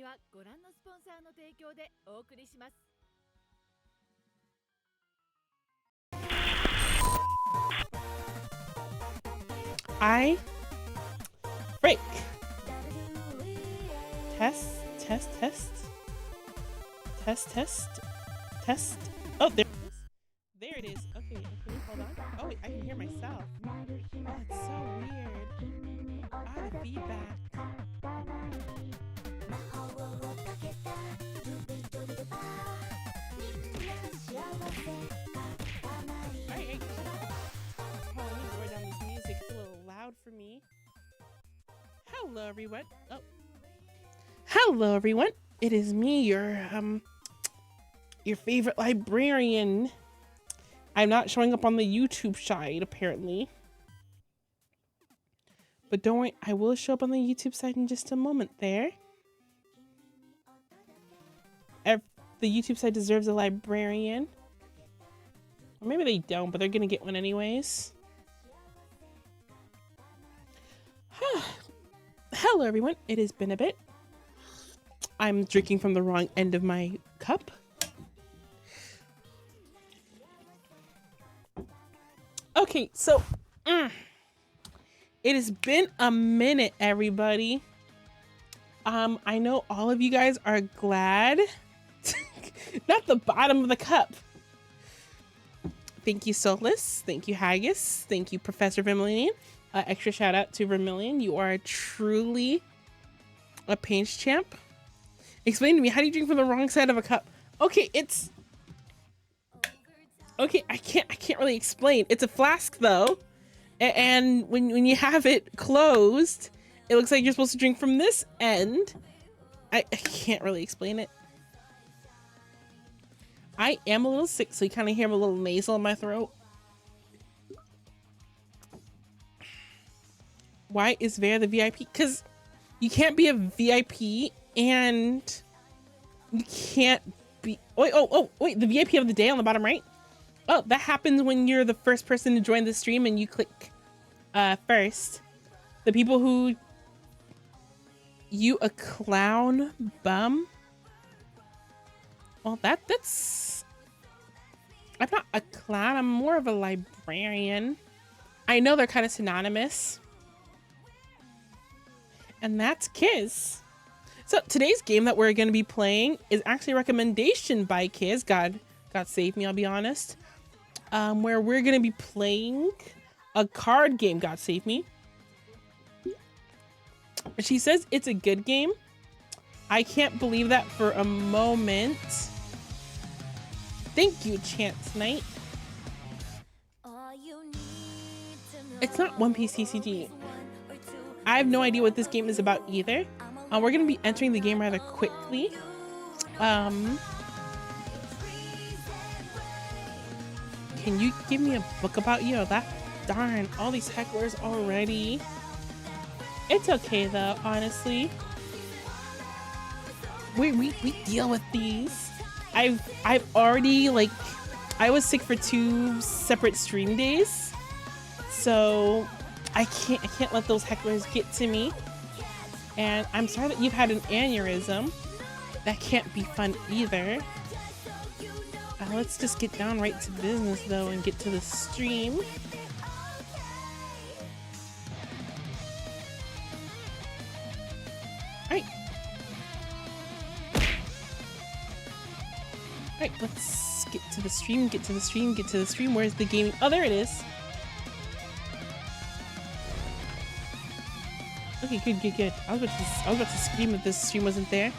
はご覧のスポンサーの提供でお送りします。Frick. Test, test, test. Test, test, test. Oh, there it is. There it is. Okay, hold on. Oh, wait, I can hear myself. Oh, it's so weird. The feedback. Alright. Oh, let me lower down this music. It's a little loud for me. Hello, everyone. Oh. Hello, everyone. It is me, your favorite librarian. I'm not showing up on the YouTube side, apparently. But don't worry, I will show up on the YouTube side in just a moment there. The YouTube side deserves a librarian. Or maybe they don't, but they're gonna get one anyways. Hello, everyone. It has been a bit. I'm drinking from the wrong end of my cup. Okay, so it has been a minute, everybody. I know all of you guys are glad. Not the bottom of the cup. Thank you, Solus. Thank you, Haggis. Thank you, Professor Vermilion. Extra shout out to Vermilion. You are truly a paints champ. Explain to me, how do you drink from the wrong side of a cup? Okay, it's okay. I can't really explain. It's a flask though, and when you have it closed, it looks like you're supposed to drink from this end. I can't really explain it. I am a little sick, so you kind of hear a little nasal in my throat. Why is Vera the VIP? Because you can't be a VIP and you can't be... Wait, the VIP of the day on the bottom right? Oh, that happens when you're the first person to join the stream and you click first. The people who... You a clown bum? Well, that's... I'm not a clown, I'm more of a librarian. I know they're kind of synonymous. And that's Kiz. So today's game that we're going to be playing is actually a recommendation by Kiz. God save me, I'll be honest. Where we're going to be playing a card game. God save me. She says it's a good game. I can't believe that for a moment. Thank you, Chance Knight. It's not One Piece TCG. I have no idea what this game is about either. We're going to be entering the game rather quickly. Can you give me a book about you? That darn, all these hecklers already. It's okay though, honestly. We deal with these. I've already, like, I was sick for 2 separate stream days, so I can't let those hecklers get to me. And I'm sorry that you've had an aneurysm. That can't be fun either. Let's just get down right to business though and get to the stream. Alright, let's get to the stream, get to the stream, get to the stream. Where's the gaming? Oh, there it is. Okay, good. I was about to scream if this stream wasn't there.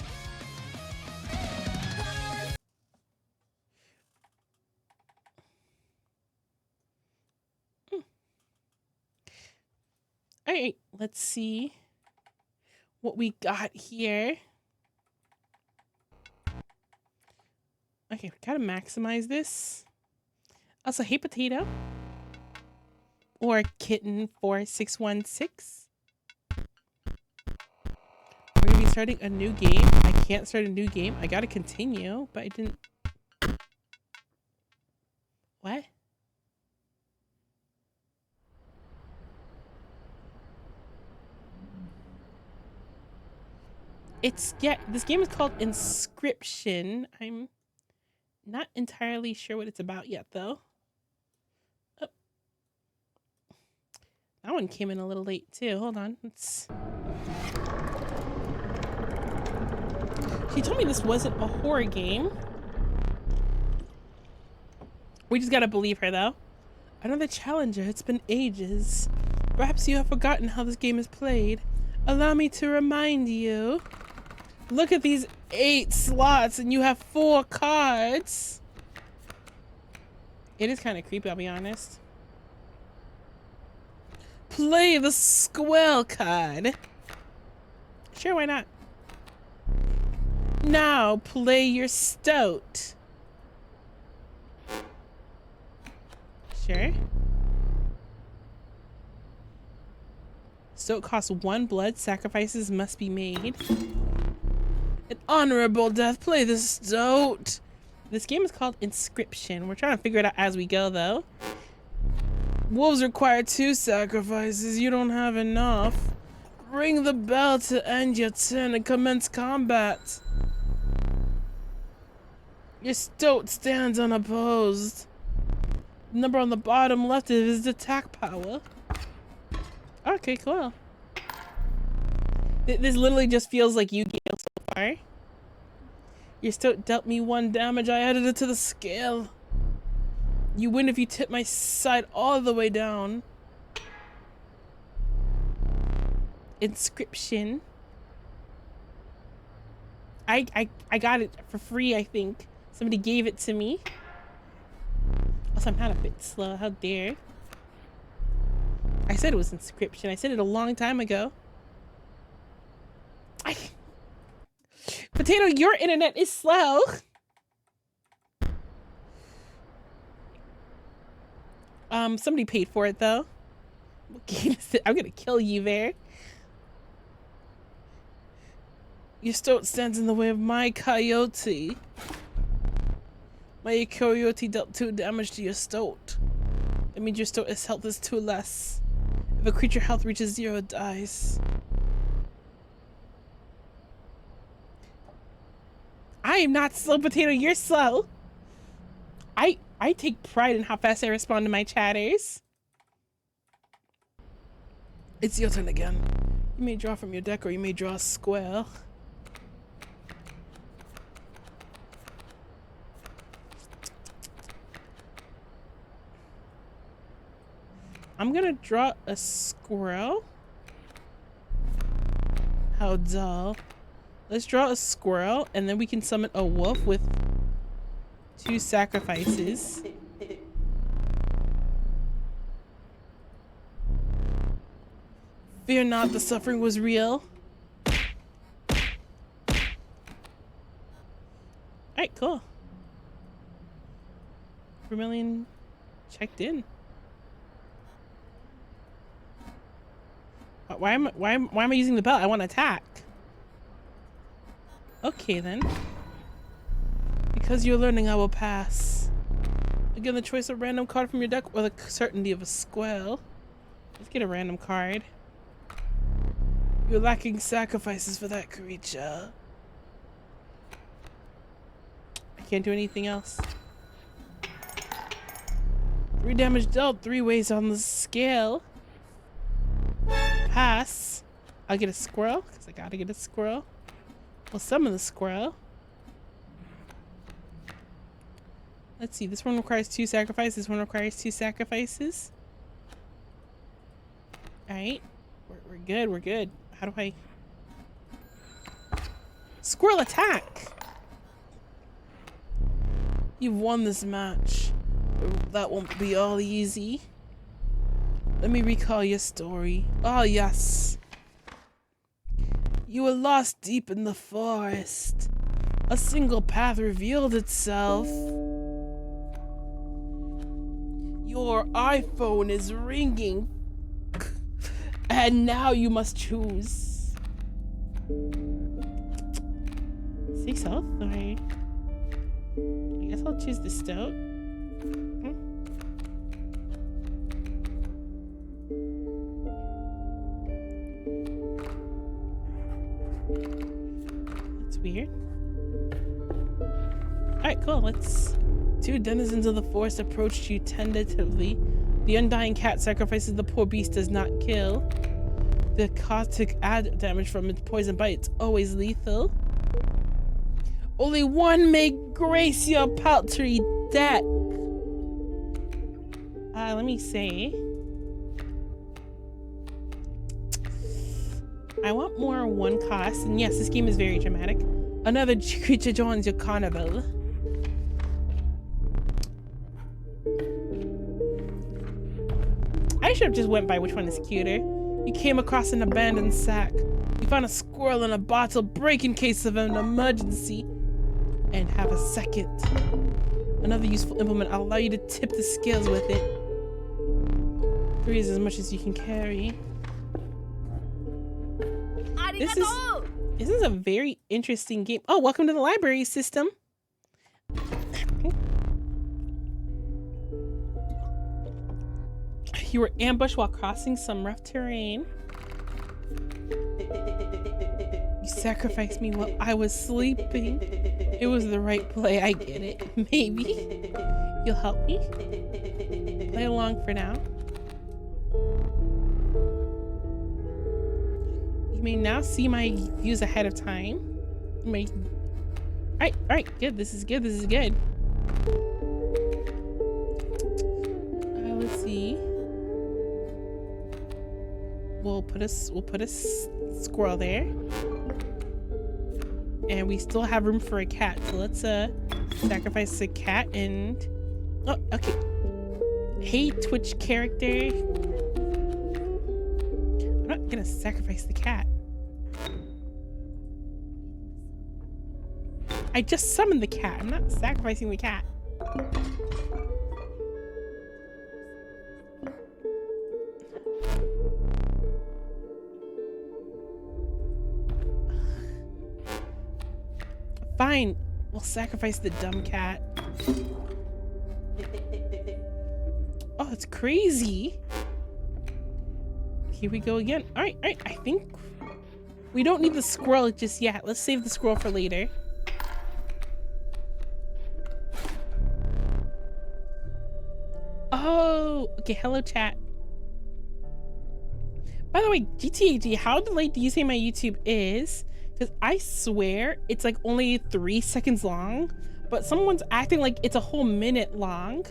Alright, let's see what we got here. Okay, we gotta maximize this. Also, hey Potato. Or Kitten 4616. We're gonna be starting a new game. I can't start a new game. I gotta continue, but I didn't. What? This game is called Inscription. I'm not entirely sure what it's about yet, though. Oh. That one came in a little late, too. Hold on. She told me this wasn't a horror game. We just gotta believe her, though. Another challenger. It's been ages. Perhaps you have forgotten how this game is played. Allow me to remind you. Look at these 8 slots and you have 4 cards. It is kind of creepy, I'll be honest. Play the Squell card. Sure, why not? Now play your Stoat. Sure. Stoat costs 1 blood. Sacrifices must be made. An honorable death. Play the Stoat. This game is called Inscription. We're trying to figure it out as we go, though. Wolves require 2 sacrifices. You don't have enough. Ring the bell to end your turn and commence combat. Your Stoat stands unopposed. The number on the bottom left of his attack power. Okay, cool. This literally just feels like Yu-Gi-Oh so far. Your Stoat dealt me 1 damage. I added it to the scale. You win if you tip my side all the way down. Inscription. I got it for free, I think. Somebody gave it to me. Also, I'm not a bit slow. How dare. I said it was Inscription. I said it a long time ago. Potato, your internet is slow. Somebody paid for it, though. What game is it? I'm gonna kill you there. Your Stoat stands in the way of my Coyote. My Coyote dealt 2 damage to your Stoat. That means your Stoat's health is 2 less. If a creature health reaches 0, it dies. I am not slow, Potato. You're slow. I take pride in how fast I respond to my chatters. It's your turn again. You may draw from your deck or you may draw a square. I'm gonna draw a squirrel. How dull. Let's draw a squirrel and then we can summon a wolf with 2 sacrifices. Fear not, the suffering was real. Alright, cool. Vermilion checked in. Why am I using the belt? I want to attack. Okay then. Because you're learning, I will pass. Again, the choice of random card from your deck or the certainty of a squell. Let's get a random card. You're lacking sacrifices for that creature. I can't do anything else. 3 damage dealt 3 ways on the scale. Pass. I'll get a squirrel because I gotta get a squirrel. We'll summon the squirrel. Let's see, this one requires 2 sacrifices, this one requires 2 sacrifices. Alright. We're good, we're good. How do I... Squirrel attack! You've won this match. That won't be all easy. Let me recall your story. Oh, yes. You were lost deep in the forest. A single path revealed itself. Your iPhone is ringing. And now you must choose. 6 health? Alright. I guess I'll choose the Stoat. That's weird. Alright, cool. Let's... Two denizens of the forest approached you tentatively. The undying cat sacrifices the poor beast does not kill. The caustic add damage from its poison bite is always lethal. Only one may grace your paltry deck. Let me say. I want more one cost, and yes, this game is very dramatic. Another creature joins your carnival. I should have just went by which one is cuter. You came across an abandoned sack. You found a squirrel in a bottle, break in case of an emergency. And have a second. Another useful implement. I'll allow you to tip the scales with it. 3 is as much as you can carry. This is a very interesting game. Oh, welcome to the library system. You were ambushed while crossing some rough terrain. You sacrificed me while I was sleeping. It was the right play, I get it. Maybe you'll help me? Play along for now. You may now see my views ahead of time. Alright, good. This is good. Let's see. We'll put a squirrel there. And we still have room for a cat. So let's sacrifice a cat and... Oh, okay. Hey, Twitch character. I'm not gonna sacrifice the cat. I just summoned the cat. I'm not sacrificing the cat. Fine, we'll sacrifice the dumb cat. Oh, it's crazy. Here we go again. All right, I think we don't need the squirrel just yet. Let's save the squirrel for later. Oh, okay, hello chat. By the way, GTAG, how delayed do you say my YouTube is? Because I swear it's like only 3 seconds long, but someone's acting like it's a whole minute long.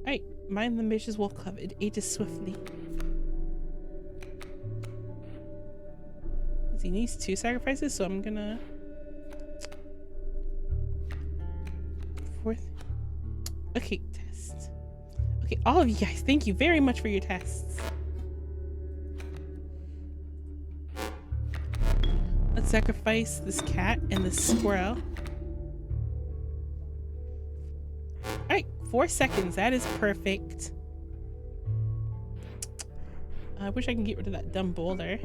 Alright, mind the ambitious wolf club. It ages swiftly. He needs 2 sacrifices, so I'm gonna... 4th. Okay, test. Okay, all of you guys, thank you very much for your tests. Let's sacrifice this cat and this squirrel. Alright, 4 seconds. That is perfect. I wish I can get rid of that dumb boulder.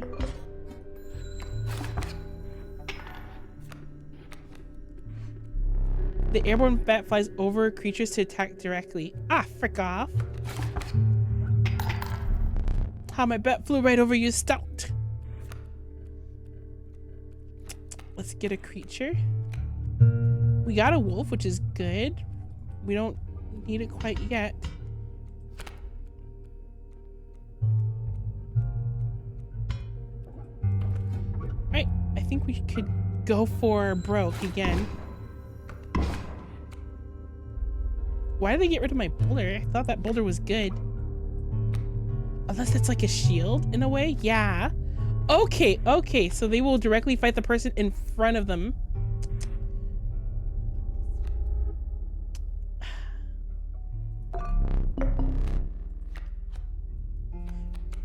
The airborne bat flies over creatures to attack directly. Ah, frick off. How my bat flew right over you, stout. Let's get a creature. We got a wolf, which is good. We don't need it quite yet. Alright, I think we could go for broke again. Why did they get rid of my boulder? I thought that boulder was good. Unless it's like a shield in a way? Yeah. Okay, so they will directly fight the person in front of them.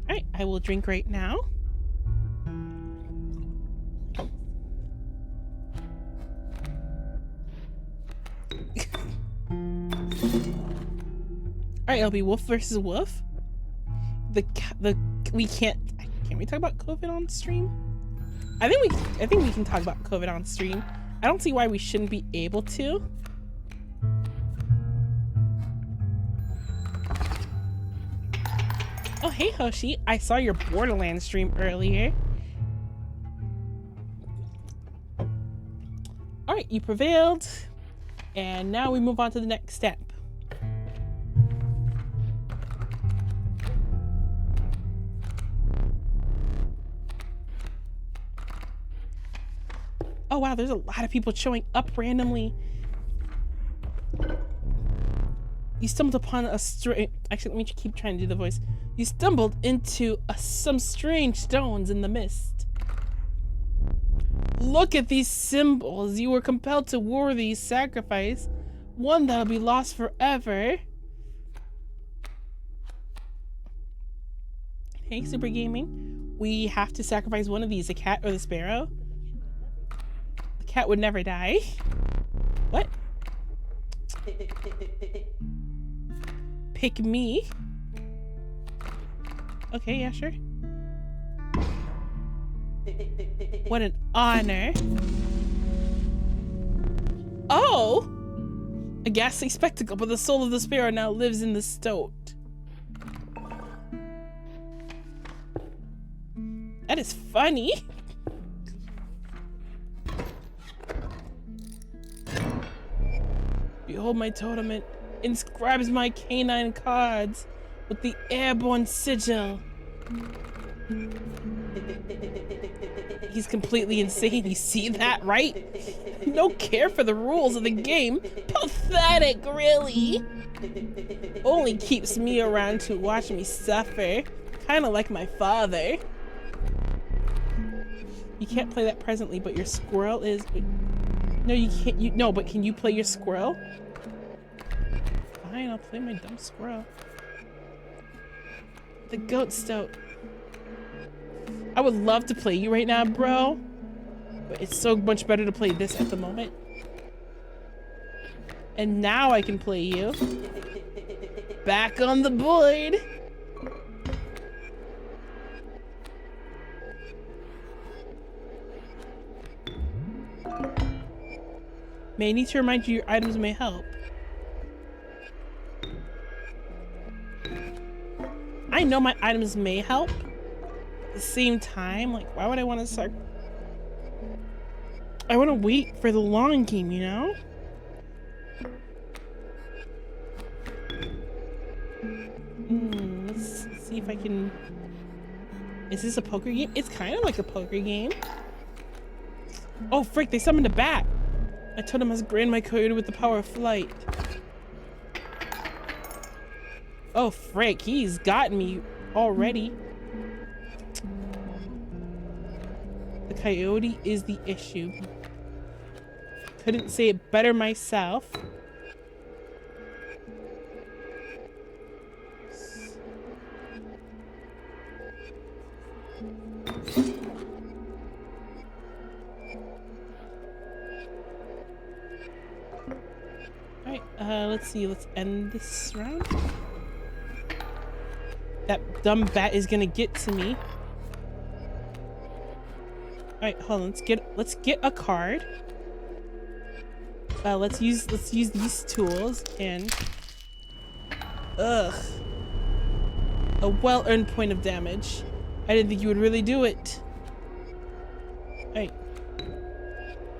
Alright, I will drink right now. Alright, it'll be wolf versus wolf. Can we talk about COVID on stream? I think we can talk about COVID on stream. I don't see why we shouldn't be able to. Oh, hey Hoshi. I saw your Borderlands stream earlier. right, you prevailed. And now we move on to the next step. Oh wow, there's a lot of people showing up randomly. You stumbled upon a strange... Actually, let me keep trying to do the voice. You stumbled into some strange stones in the mist. Look at these symbols. You were compelled to worthy sacrifice. One that'll be lost forever. Hey, Super Gaming. We have to sacrifice one of these, the cat or the sparrow. The cat would never die. What? Pick me? Okay, yeah, sure. What an honor. Oh! A ghastly spectacle, but the soul of the sparrow now lives in the stoat. That is funny. Behold my totem, it inscribes my canine cards with the airborne sigil. He's completely insane, you see that, right? No care for the rules of the game. Pathetic, really. Only keeps me around to watch me suffer. Kinda like my father. You can't play that presently, but your squirrel is... No, you can't. No, but can you play your squirrel? Fine, I'll play my dumb squirrel. The goat stoat. I would love to play you right now, bro. But it's so much better to play this at the moment. And now I can play you. Back on the board. May I need to remind you your items may help. I know my items may help. At the same time, like, why would I want to start? I want to wait for the long game, you know? Let's see if I can... Is this a poker game? It's kind of like a poker game. Oh, frick, they summoned a bat. I told him I was granted my coyote with the power of flight. Oh, frick, he's got me already. The coyote is the issue. Couldn't say it better myself. Alright, let's see. Let's end this round. That dumb bat is gonna get to me. Alright, hold on. Let's get a card. Let's use these tools and ugh. A well-earned point of damage. I didn't think you would really do it. Alright.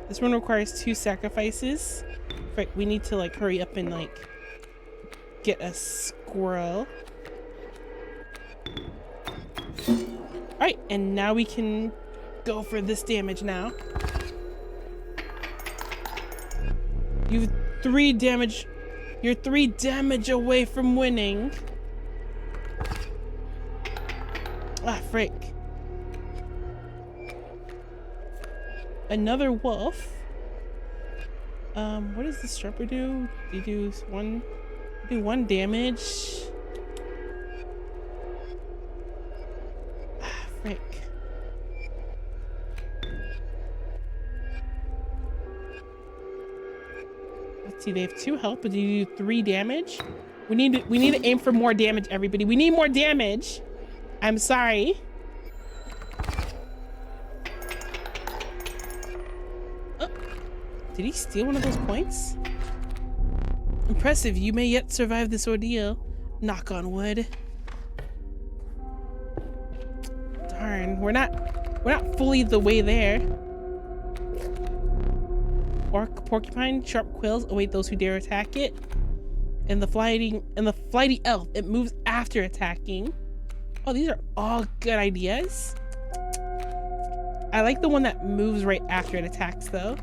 This one requires 2 sacrifices. Right, we need to like hurry up and like get a squirrel. Alright, and now we can go for this damage now. You've 3 damage. You're 3 damage away from winning. Ah, frick. Another wolf. What does the stripper do? They do 1 damage. Ah, frick. Let's see, they have 2 health, but you do 3 damage. We need to aim for more damage, everybody. We need more damage. I'm sorry. Oh. Did he steal one of those points? Impressive. You may yet survive this ordeal. Knock on wood. Darn, we're not fully the way there. orc porcupine, sharp quills await those who dare attack it. And the flighty elf, it moves after attacking. Oh, these are all good ideas. I like the one that moves right after it attacks, though.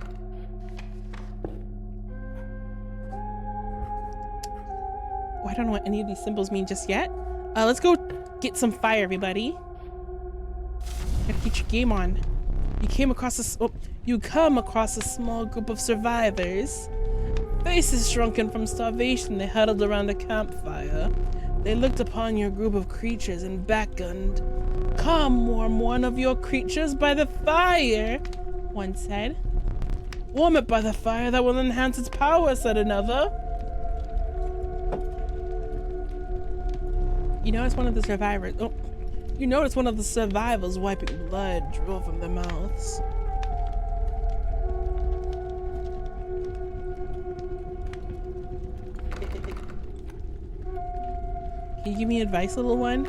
Oh, I don't know what any of these symbols mean just yet. Let's go get some fire, everybody. Gotta get your game on. You come across a small group of survivors. Faces shrunken from starvation, they huddled around a campfire. They looked upon your group of creatures and beckoned. Come warm one of your creatures by the fire, one said. Warm it by the fire that will enhance its power, said another. You notice one of the survivors wiping blood drool from their mouths. Can you give me advice, little one?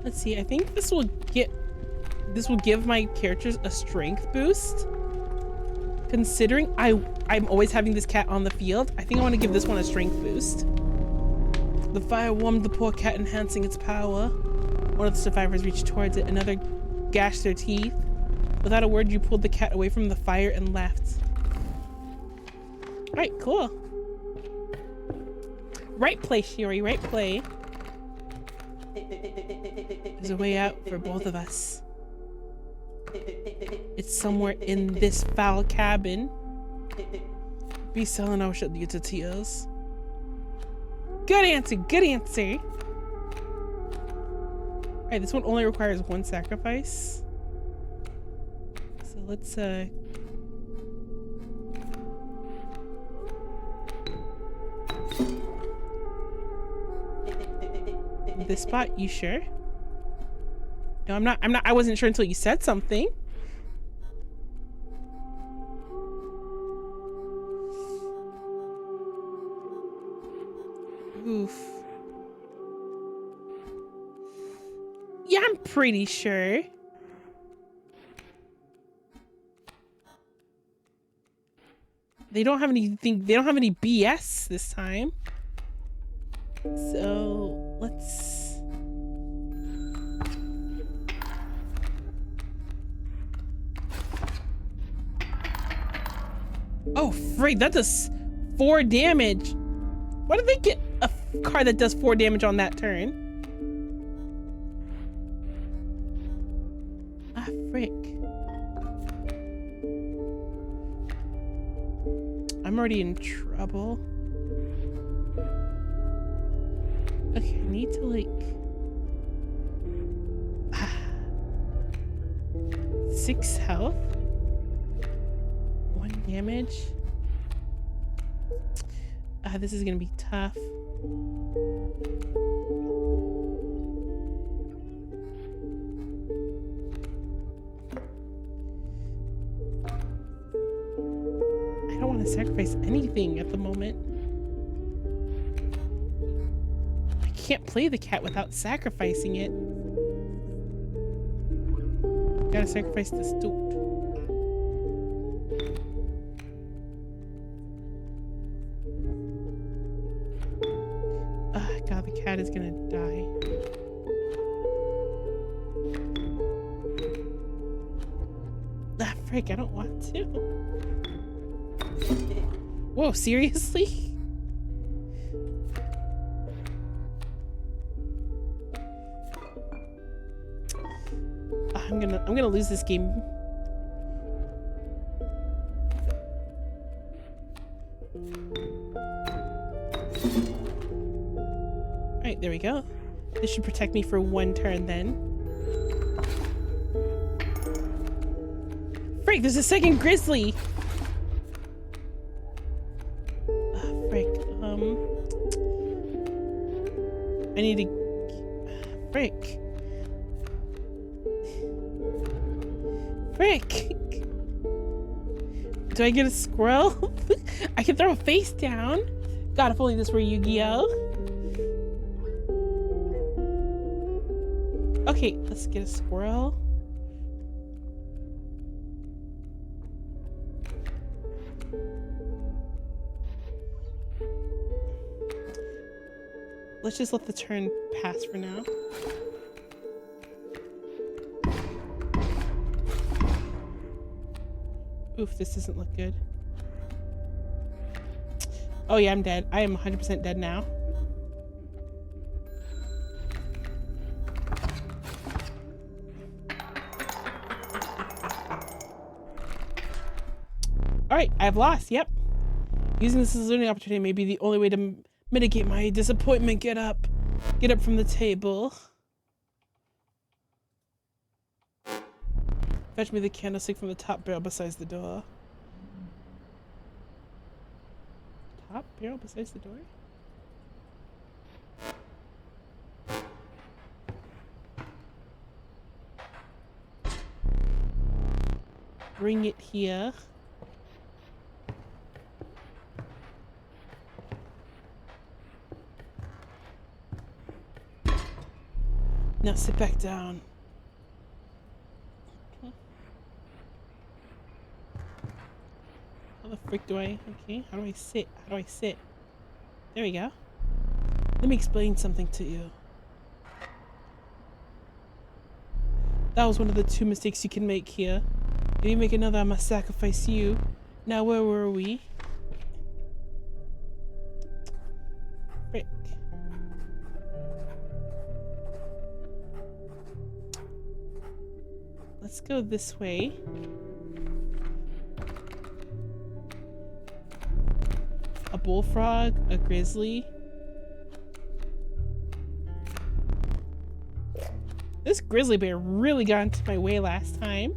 Let's see, I think this will give my characters a strength boost. Considering I'm always having this cat on the field, I think I want to give this one a strength boost. The fire warmed the poor cat, enhancing its power. One of the survivors reached towards it, another gashed their teeth. Without a word, you pulled the cat away from the fire and left. Alright, cool. Right play, Shiri, right play. There's a way out for both of us. It's somewhere in this foul cabin. Be silent, I will shed you to tears. Good answer, good answer. Alright, this one only requires one sacrifice. So let's this spot, you sure? No, I'm not, I wasn't sure until you said something. Oof. Yeah, I'm pretty sure. They don't have any BS this time. So let's oh freak, that does 4 damage. Why did they get a card that does 4 damage on that turn? Ah, frick. I'm already in trouble. Okay, I need to like 6 health, 1 damage. This is gonna be tough. I don't want to sacrifice anything at the moment. I can't play the cat without sacrificing it. Gotta sacrifice the stoat. God, the cat is gonna die. Ah, frick, I don't want to. Whoa, seriously? I'm gonna lose this game. Alright, there we go. This should protect me for 1 turn then. Frick, there's a second grizzly! Frick, I need to... Frick. Frick! Do I get a squirrel? I can throw a face down. God, if only this were Yu-Gi-Oh! Okay, let's get a squirrel. let's just let the turn pass for now. Oof, this doesn't look good. Oh yeah, I'm dead. I am 100% dead now. Alright, I've lost, yep. Using this as a learning opportunity may be the only way to mitigate my disappointment. Get up. Get up from the table. Fetch me the candlestick from the top barrel besides the door. Top barrel besides the door? Bring it here. Now sit back down. How the frick do I... Okay, how do I sit? How do I sit? There we go. Let me explain something to you. That was one of the 2 mistakes you can make here. If you make another, I must sacrifice you. Now, where were we? Frick. Let's go this way. A bullfrog, a grizzly. This grizzly bear really got into my way last time.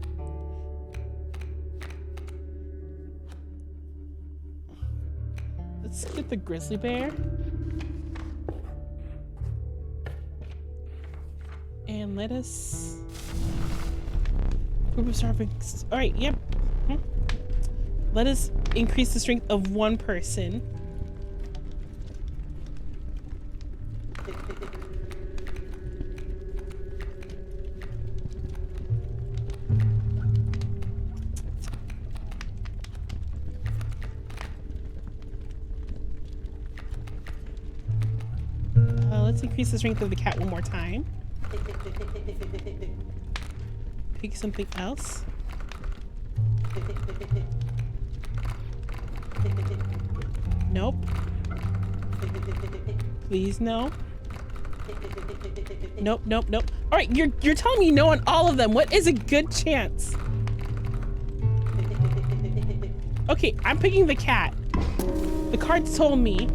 Let's get the grizzly bear. And let us... Group of starving... Alright, yep. Let us increase the strength of 1 person. Let's increase the strength of the cat 1 more time. Pick something else. Nope. Please, no. Nope, nope, nope. All right, you're telling me no on all of them. What is a good chance? Okay, I'm picking the cat. The cards told me.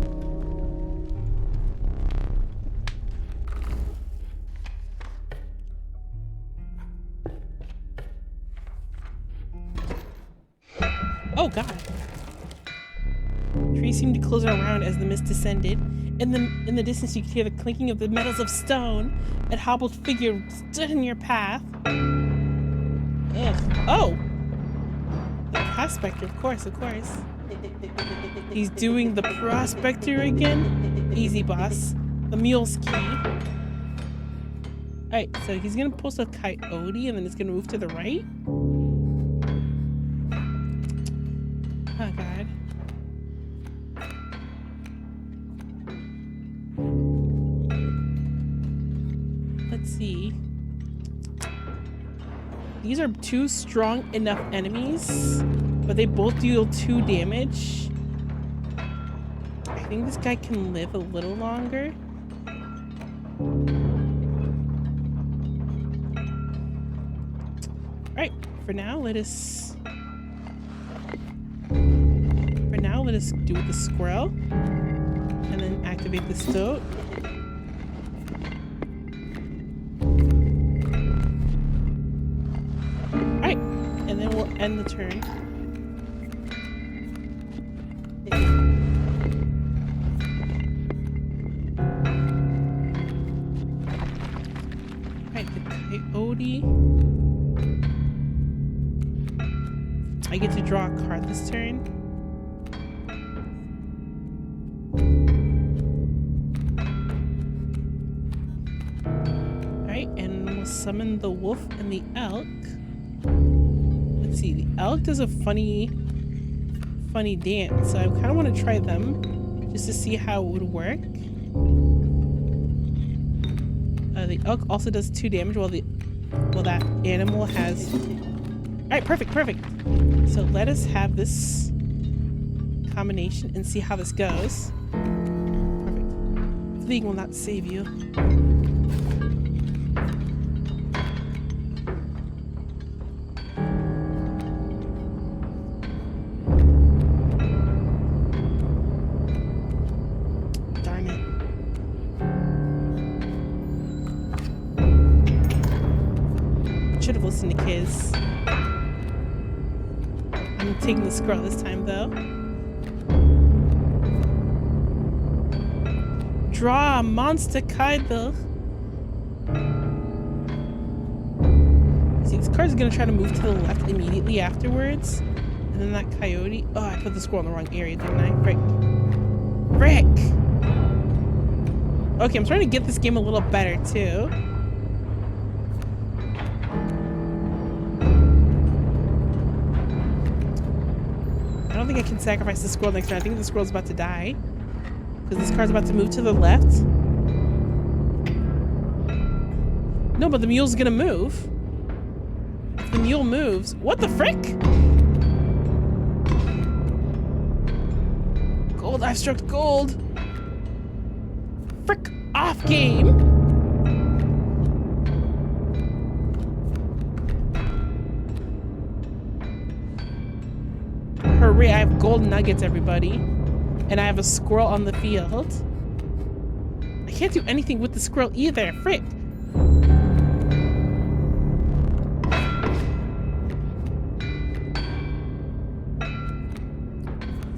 Oh god. Trees seemed to close around as the mist descended. In the distance you could hear the clinking of the metals of stone. A hobbled figure stood in your path. Ugh. Oh! The prospector, of course, of course. He's doing the prospector again? Easy, boss. The mule's key. Alright, so he's gonna post a coyote and then it's gonna move to the right. Oh god. Let's see. These are 2 strong enough enemies, but they both deal 2 damage. I think this guy can live a little longer. Alright, for now let us do the squirrel and then activate the stoat. Alright, and then we'll end the turn. Alright, the coyote. I get to draw a card this turn. Summon the wolf and the elk. Let's see, the elk does a funny funny dance, so I kind of want to try them just to see how it would work. The elk also does 2 damage while that animal has... Alright, perfect. So let us have this combination and see how this goes. Perfect. Fleeing will not save you. To Kiz. I'm taking the squirrel this time though. Draw a monster Kaido. See, this card's gonna try to move to the left immediately afterwards. And then that coyote. Oh, I put the squirrel in the wrong area, didn't I? Frick. Okay, I'm trying to get this game a little better too. I don't think I can sacrifice the squirrel next turn. I think the squirrel's about to die. Because this card's about to move to the left. No, but the mule's gonna move. If the mule moves... What the frick? Gold, I've struck gold. Frick off, game. Hooray, I have gold nuggets, everybody. And I have a squirrel on the field. I can't do anything with the squirrel either. Frick.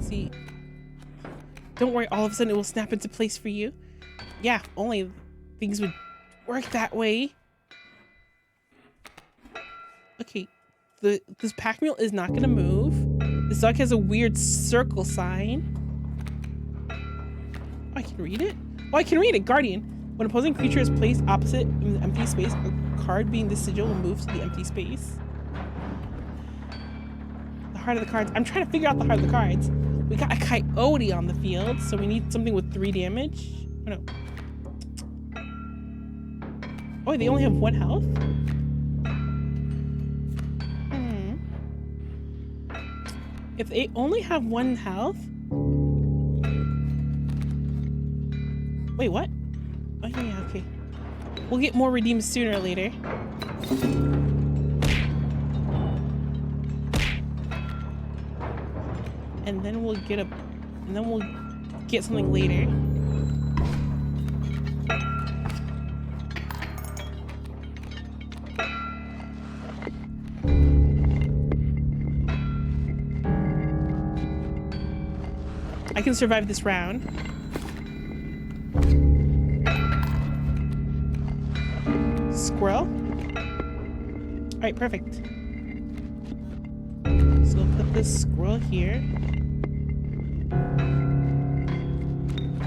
See. Don't worry, all of a sudden it will snap into place for you. Yeah, only things would work that way. Okay. This pack mule is not gonna move. This dog has a weird circle sign. Oh, I can read it? Oh, I can read it. Guardian. When opposing creature is placed opposite in the empty space, a card being the sigil will move to the empty space. The heart of the cards. I'm trying to figure out the heart of the cards. We got a coyote on the field, so we need something with 3 damage. Oh, no. Oh, they only have 1 health? If they only have 1 health... Wait, what? Oh, yeah, okay. We'll get more redeemed sooner or later. And then we'll get something later. I can survive this round. Squirrel. All right, perfect. So we'll put this squirrel here.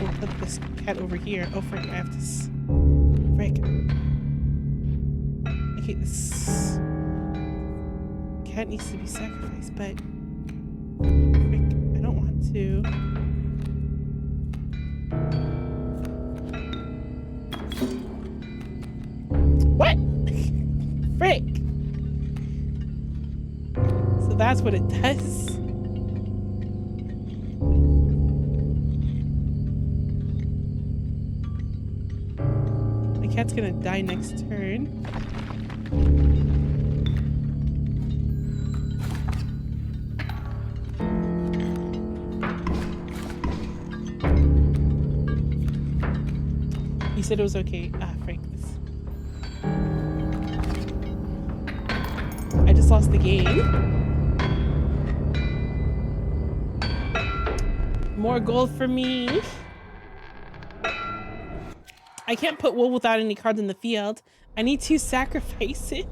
We'll put this cat over here. Oh, frick, I have this. Frick. Okay, this cat needs to be sacrificed, but frick, I don't want to. What? Frick. So that's what it does. The cat's gonna die next turn. He said it was okay. Ah, Frank. I just lost the game. More gold for me. I can't put wool without any cards in the field. I need 2 sacrifices.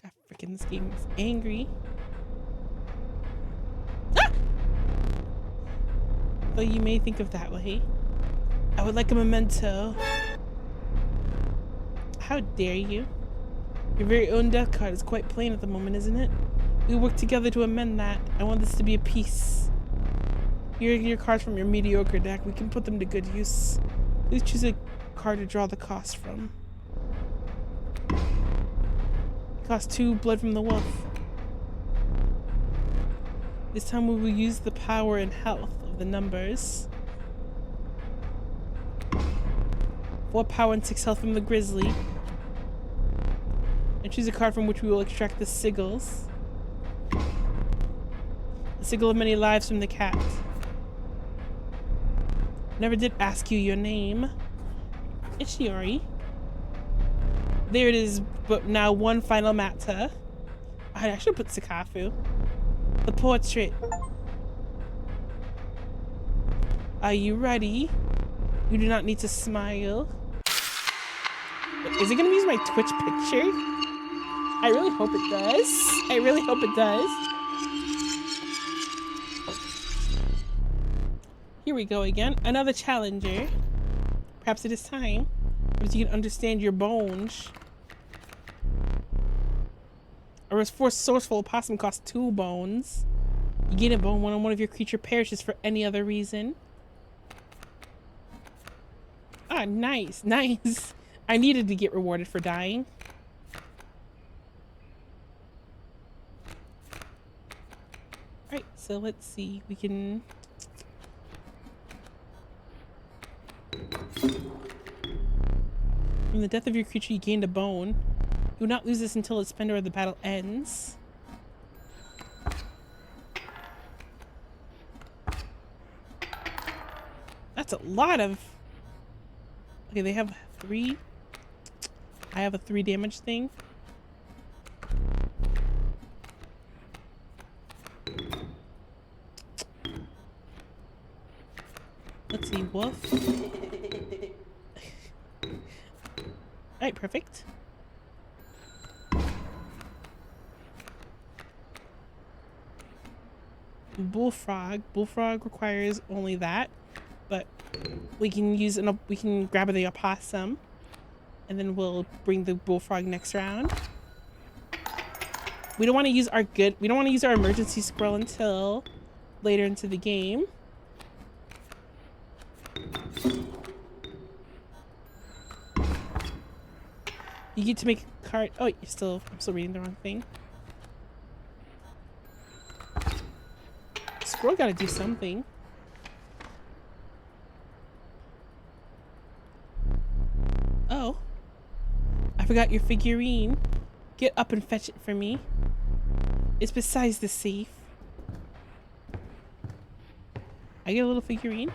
God, freaking this game is angry. Ah! Though you may think of that way. I would like a memento. How dare you? Your very own death card is quite plain at the moment, isn't it? We work together to amend that. I want this to be a peace. Here are your cards from your mediocre deck. We can put them to good use. Please choose a card to draw the cost from. It costs 2 blood from the wolf. This time we will use the power and health of the numbers. 4 power and 6 health from the grizzly. And choose a card from which we will extract the sigils. The sigil of many lives from the cat. Never did ask you your name. It's Shiori. There it is, but now one final matter. I should put Sakafu. The portrait. Are you ready? You do not need to smile. Is it gonna use my Twitch picture? I really hope it does. I really hope it does. Here we go again. Another challenger. Perhaps it is time. Perhaps you can understand your bones. A resourceful opossum costs 2 bones. You gain a bone when one of your creature perishes for any other reason. Ah, nice, nice. I needed to get rewarded for dying. Alright, so let's see. We can... From the death of your creature, you gained a bone. You will not lose this until its spender or the battle ends. That's a lot of... Okay, they have 3. I have a 3 damage thing. Let's see, wolf. Alright, perfect. Bullfrog. Bullfrog requires only that, but we can use we can grab the opossum, and then we'll bring the bullfrog next round. We don't want to use our emergency scroll until later into the game. You get to make a card. Oh, I'm still reading the wrong thing. Scroll gotta do something. Oh. I forgot your figurine. Get up and fetch it for me. It's beside the safe. I get a little figurine.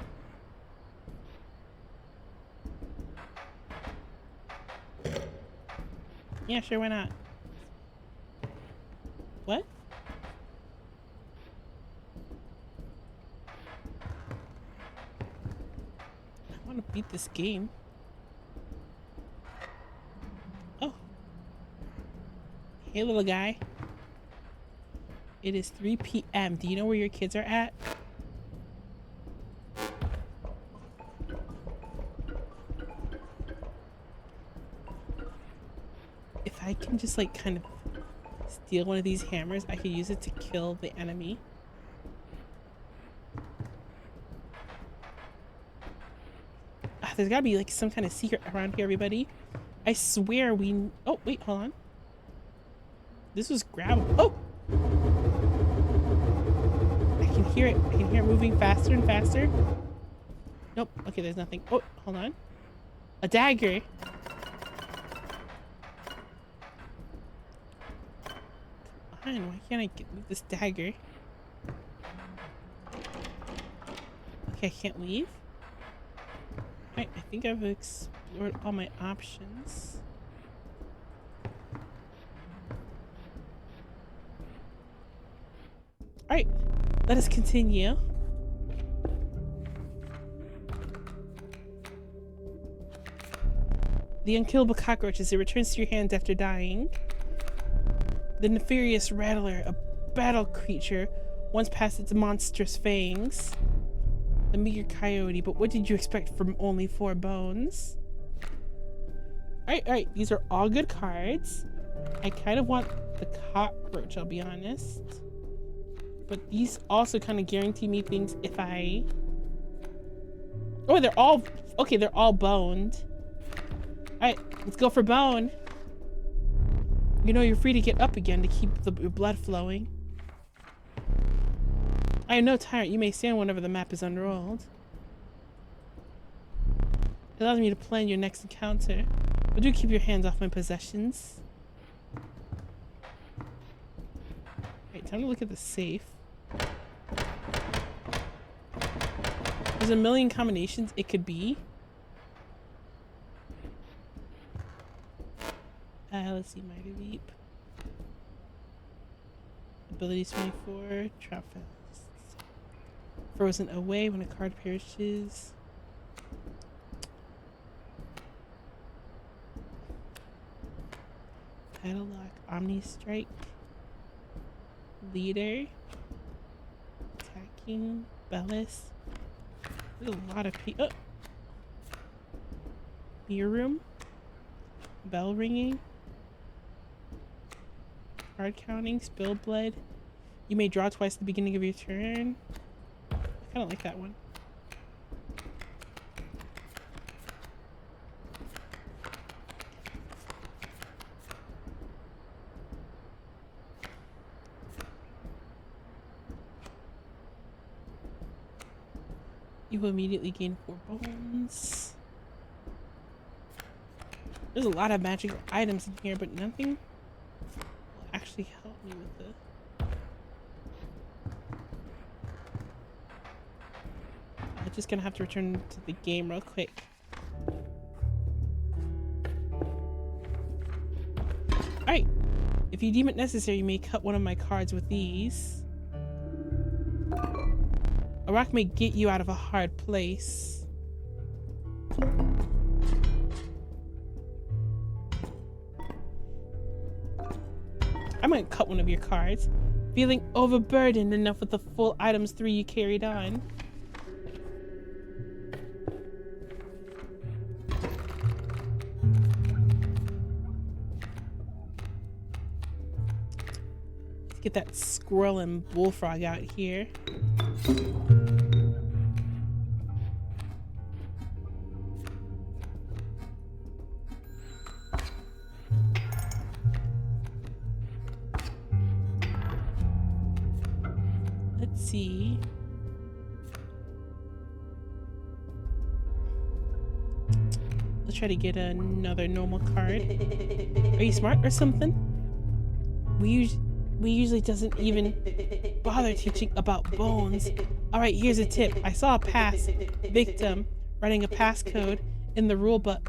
Yeah, sure, why not? What? I want to beat this game. Oh. Hey, little guy. It is 3 p.m. Do you know where your kids are at? If I can just like kind of steal one of these hammers, I could use it to kill the enemy. There's gotta be like some kind of secret around here, everybody. I swear we... Oh, wait, hold on. This was grab... Oh! I can hear it. I can hear it moving faster and faster. Nope. Okay, there's nothing. Oh, hold on. A dagger. Come on, why can't I get this dagger? Okay, I can't leave. Alright, I think I've explored all my options. Alright, let us continue. The unkillable cockroach as it returns to your hands after dying. The nefarious rattler, a battle creature, once past its monstrous fangs. The meager coyote, but what did you expect from only 4 bones? Alright, these are all good cards. I kind of want the cockroach, I'll be honest. But these also kind of guarantee me things if I... Oh, they're all... Okay, they're all boned. Alright, let's go for bone. You know, you're free to get up again to keep your blood flowing. I am no tyrant. You may stand whenever the map is unrolled. It allows me to plan your next encounter. But do keep your hands off my possessions. Alright, time to look at the safe. There's a million combinations it could be. Let's see, Mighty Leap. Abilities 24, Trap Fast. Frozen away when a card perishes. Title Lock, Omni Strike. Leader. Attacking. Bellis. There's a lot of people. Oh. Mirror Room. Bell ringing. Card counting, spill blood. You may draw twice at the beginning of your turn. I kind of like that one. You will immediately gain 4 bones. There's a lot of magical items in here, but nothing will actually help me with the... I'm just gonna have to return to the game real quick. Alright. If you deem it necessary, you may cut one of my cards with these. A rock may get you out of a hard place. I'm gonna cut one of your cards. Feeling overburdened enough with the full items 3 you carried on. Let's get that squirrel and bullfrog out here. Let's see. Let's try to get another normal card. Are you smart or something? We usually doesn't even bother teaching about bones. Alright, here's a tip. I saw a past victim writing a passcode in the rulebook.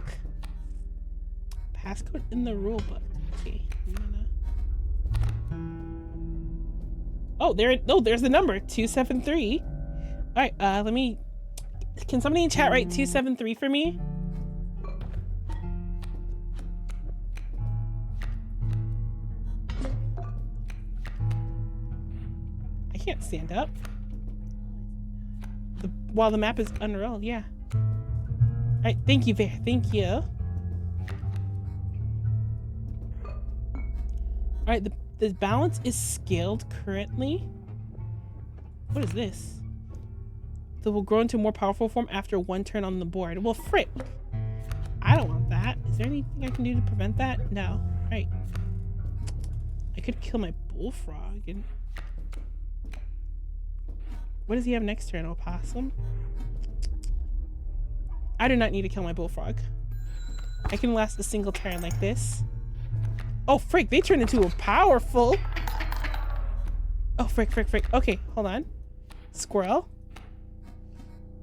Passcode in the rulebook. Okay, oh, there's the number 273. Alright, let me... Can somebody in chat write 273 for me? I can't stand up. While the map is unrolled, yeah. Alright, thank you, Bear. Thank you. Alright, the balance is scaled currently. What is this? It will grow into a more powerful form after 1 turn on the board. Well, frick. I don't want that. Is there anything I can do to prevent that? No. Alright. I could kill my bullfrog and... What does he have next turn? Opossum? I do not need to kill my bullfrog. I can last a single turn like this. Oh, frick, they turned into a powerful. Oh, frick. Okay, hold on. Squirrel.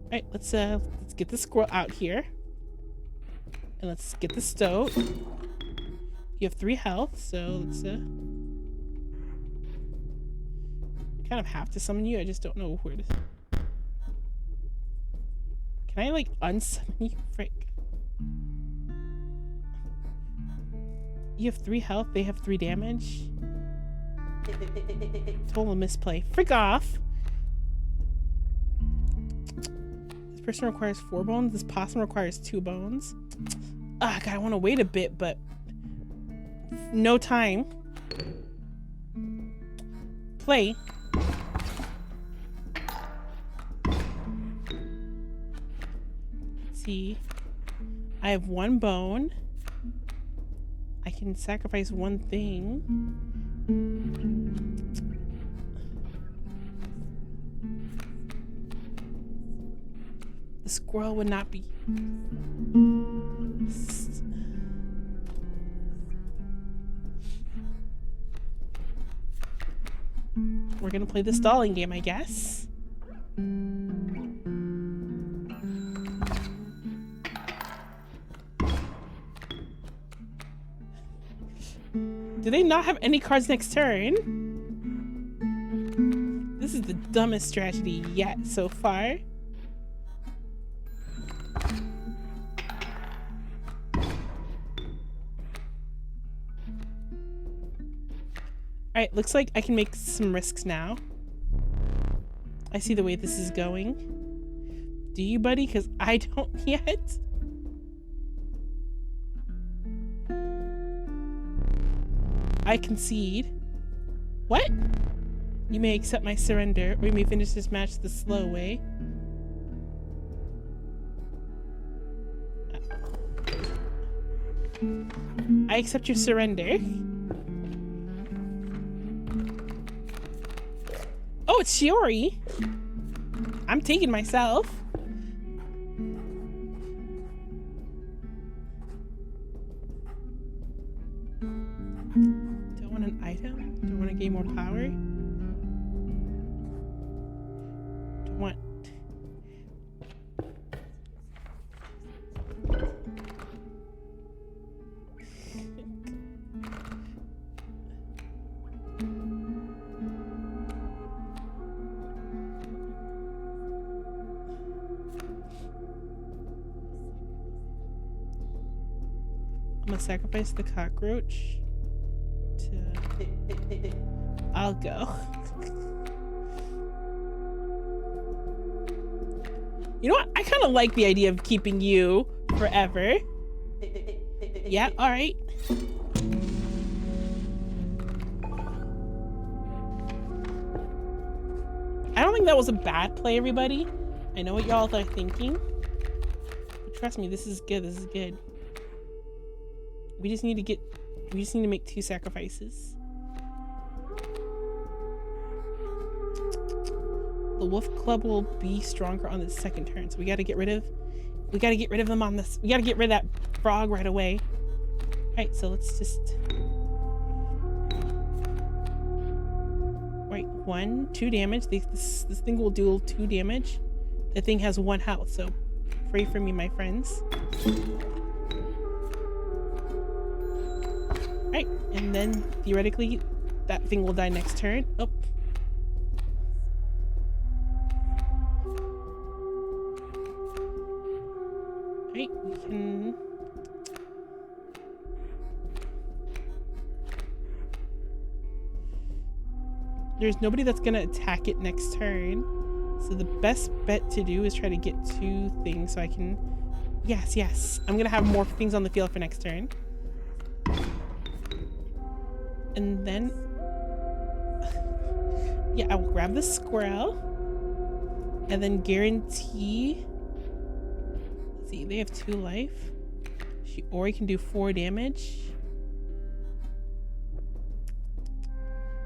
All right, let's get the squirrel out here. And let's get the stove. You have 3 health, so let's kind of have to summon you. I just don't know where to. Can I like unsummon you? Frick. You have 3 health, they have 3 damage. Total misplay. Frick off! This person requires 4 bones, this possum requires 2 bones. Ah, God, I want to wait a bit, but no time. Play. see. I have 1 bone. I can sacrifice 1 thing. The squirrel would not be. We're gonna play the stalling game, I guess. Do they not have any cards next turn? This is the dumbest strategy yet so far. Alright, looks like I can make some risks now. I see the way this is going. Do you, buddy? Because I don't yet. I concede. What? You may accept my surrender, or you may finish this match the slow way. I accept your surrender. Oh, it's Shiori. I'm taking myself. Do I want an item? Do I want to gain more power? Do I want... I'm gonna sacrifice the cockroach to... I'll go. You know what? I kind of like the idea of keeping you forever. Yeah, alright. I don't think that was a bad play, everybody. I know what y'all are thinking. But trust me, this is good. This is good. We just need to make 2 sacrifices. The wolf club will be stronger on the 2nd turn, so we gotta get rid of them on this. We gotta get rid of that frog right away. Alright, so let's just right, 1, 2 damage. This thing will do 2 damage. The thing has 1 health, so pray for me, my friends. Right, and then theoretically that thing will die next turn. Oh. Right, we can... There's nobody that's gonna attack it next turn. So the best bet to do is try to get 2 things so I can... Yes. I'm gonna have more things on the field for next turn. And then, yeah, I will grab the squirrel and then guarantee, let's see, they have 2 life. Shiori can do 4 damage.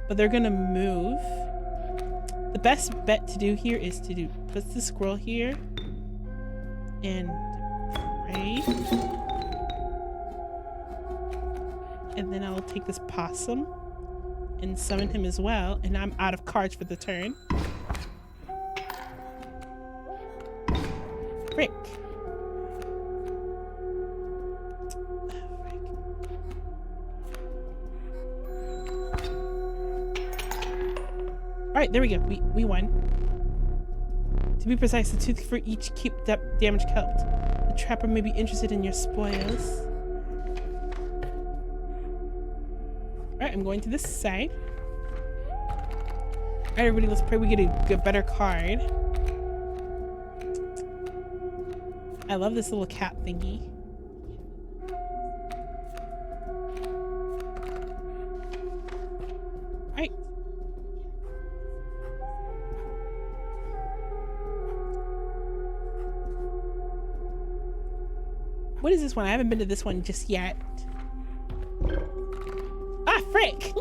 But they're gonna move. The best bet to do here is to put the squirrel here and pray. And then I'll take this possum and summon him as well. And I'm out of cards for the turn. Frick. Alright, there we go. We won. To be precise, the tooth for each keep damage count. The trapper may be interested in your spoils. Alright, I'm going to this side. Alright, everybody, let's pray we get a better card. I love this little cat thingy. Alright. What is this one? I haven't been to this one just yet. Ah, frick!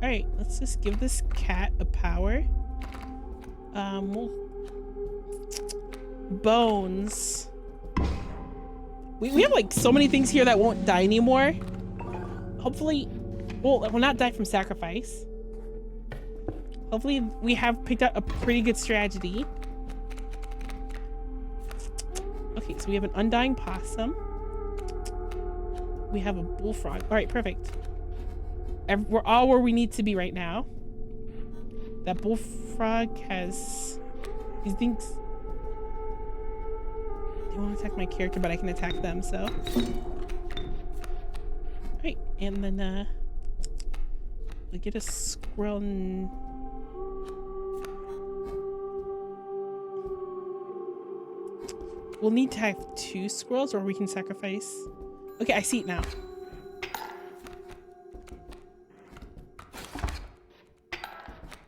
Alright, let's just give this cat a power. Bones. We have like so many things here that won't die anymore. Hopefully, well, will not die from sacrifice. Hopefully we have picked out a pretty good strategy. Okay, so we have an undying possum. We have a bullfrog. All right, perfect. We're all where we need to be right now. That bullfrog has these things. They won't attack my character, but I can attack them, so. Right, and then we get a squirrel and we'll need to have 2 squirrels, or we can sacrifice. Okay, I see it now.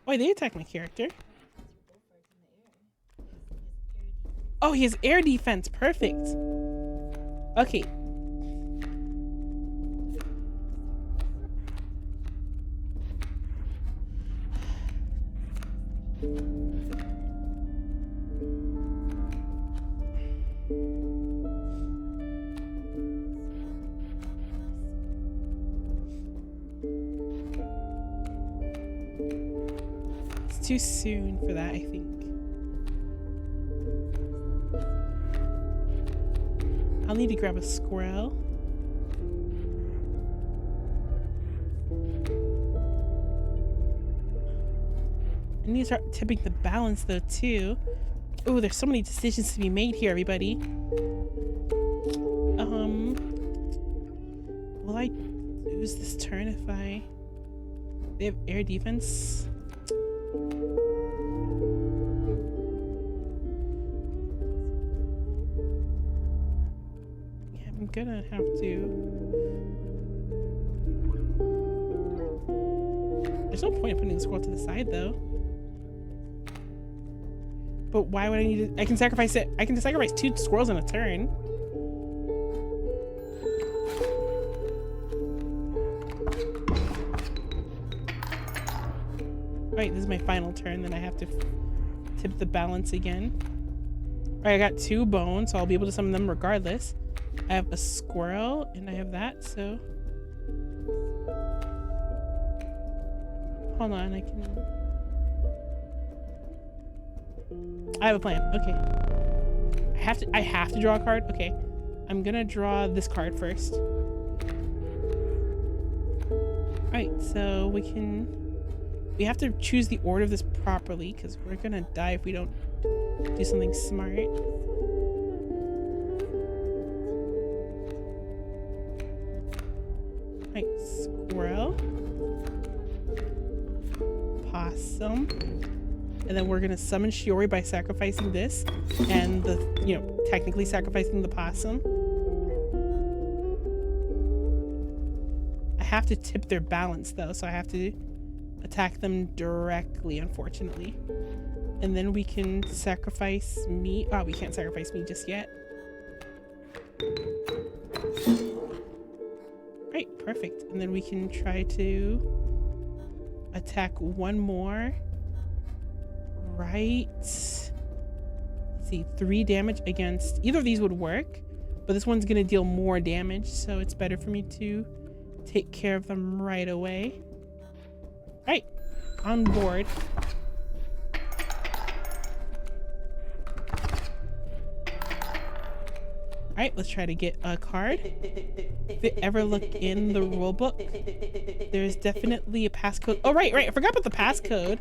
Oh, they attack my character. Oh, he has air defense. Perfect. Okay. It's too soon for that, I think. I'll need to grab a squirrel. I need to start tipping the balance though too. Oh, there's so many decisions to be made here, everybody. Will I lose this turn if they have air defense? I'm gonna have to. There's no point in putting the squirrel to the side though. But why would I need it? I can sacrifice it. I can sacrifice 2 squirrels in a turn. Alright, this is my final turn, then I have to tip the balance again. Alright, I got 2 bones, so I'll be able to summon them regardless. I have a squirrel, and I have that, so... Hold on, I have a plan. Okay. I have to draw a card? Okay. I'm gonna draw this card first. Alright, so we have to choose the order of this properly, because we're gonna die if we don't do something smart. Right, squirrel, possum, and then we're gonna summon Shiori by sacrificing this, and technically sacrificing the possum. I have to tip their balance though, so I have to attack them directly, unfortunately. And then we can sacrifice me. Oh, we can't sacrifice me just yet. Right, perfect. And then we can try to attack one more. Right. Let's see, 3 damage against either of these would work, but this one's gonna deal more damage, so it's better for me to take care of them right away. Right, on board. Alright, let's try to get a card. If you ever look in the rulebook, there's definitely a passcode. Oh, right, I forgot about the passcode.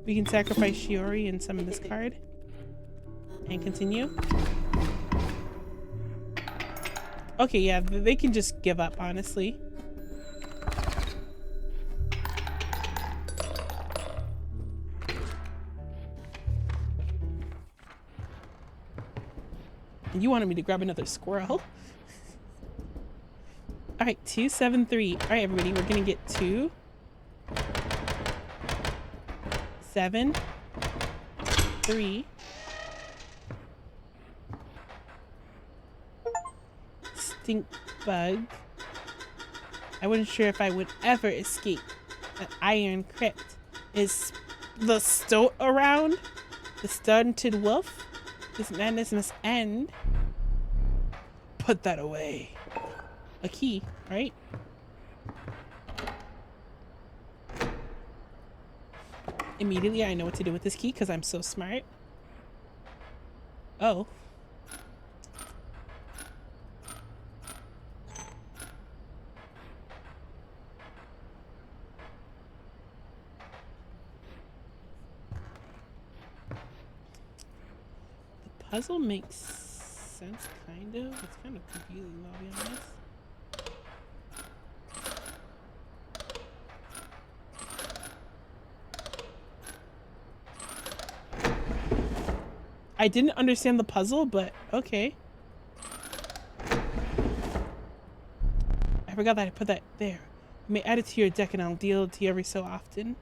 We can sacrifice Shiori and summon this card. And continue. Okay, yeah, they can just give up, honestly. You wanted me to grab another squirrel. Alright, 273. Alright, everybody, we're gonna get 2. 7, 3. Stink bug. I wasn't sure if I would ever escape an iron crypt. Is the stoat around? The stunted wolf? This madness must end. Put that away. A key, right? Immediately I know what to do with this key because I'm so smart. Oh. The puzzle makes sense, kind of. It's kind of confusing, though, I'll be honest. I didn't understand the puzzle, but okay. I forgot that I put that there. You may add it to your deck and I'll deal it to you every so often.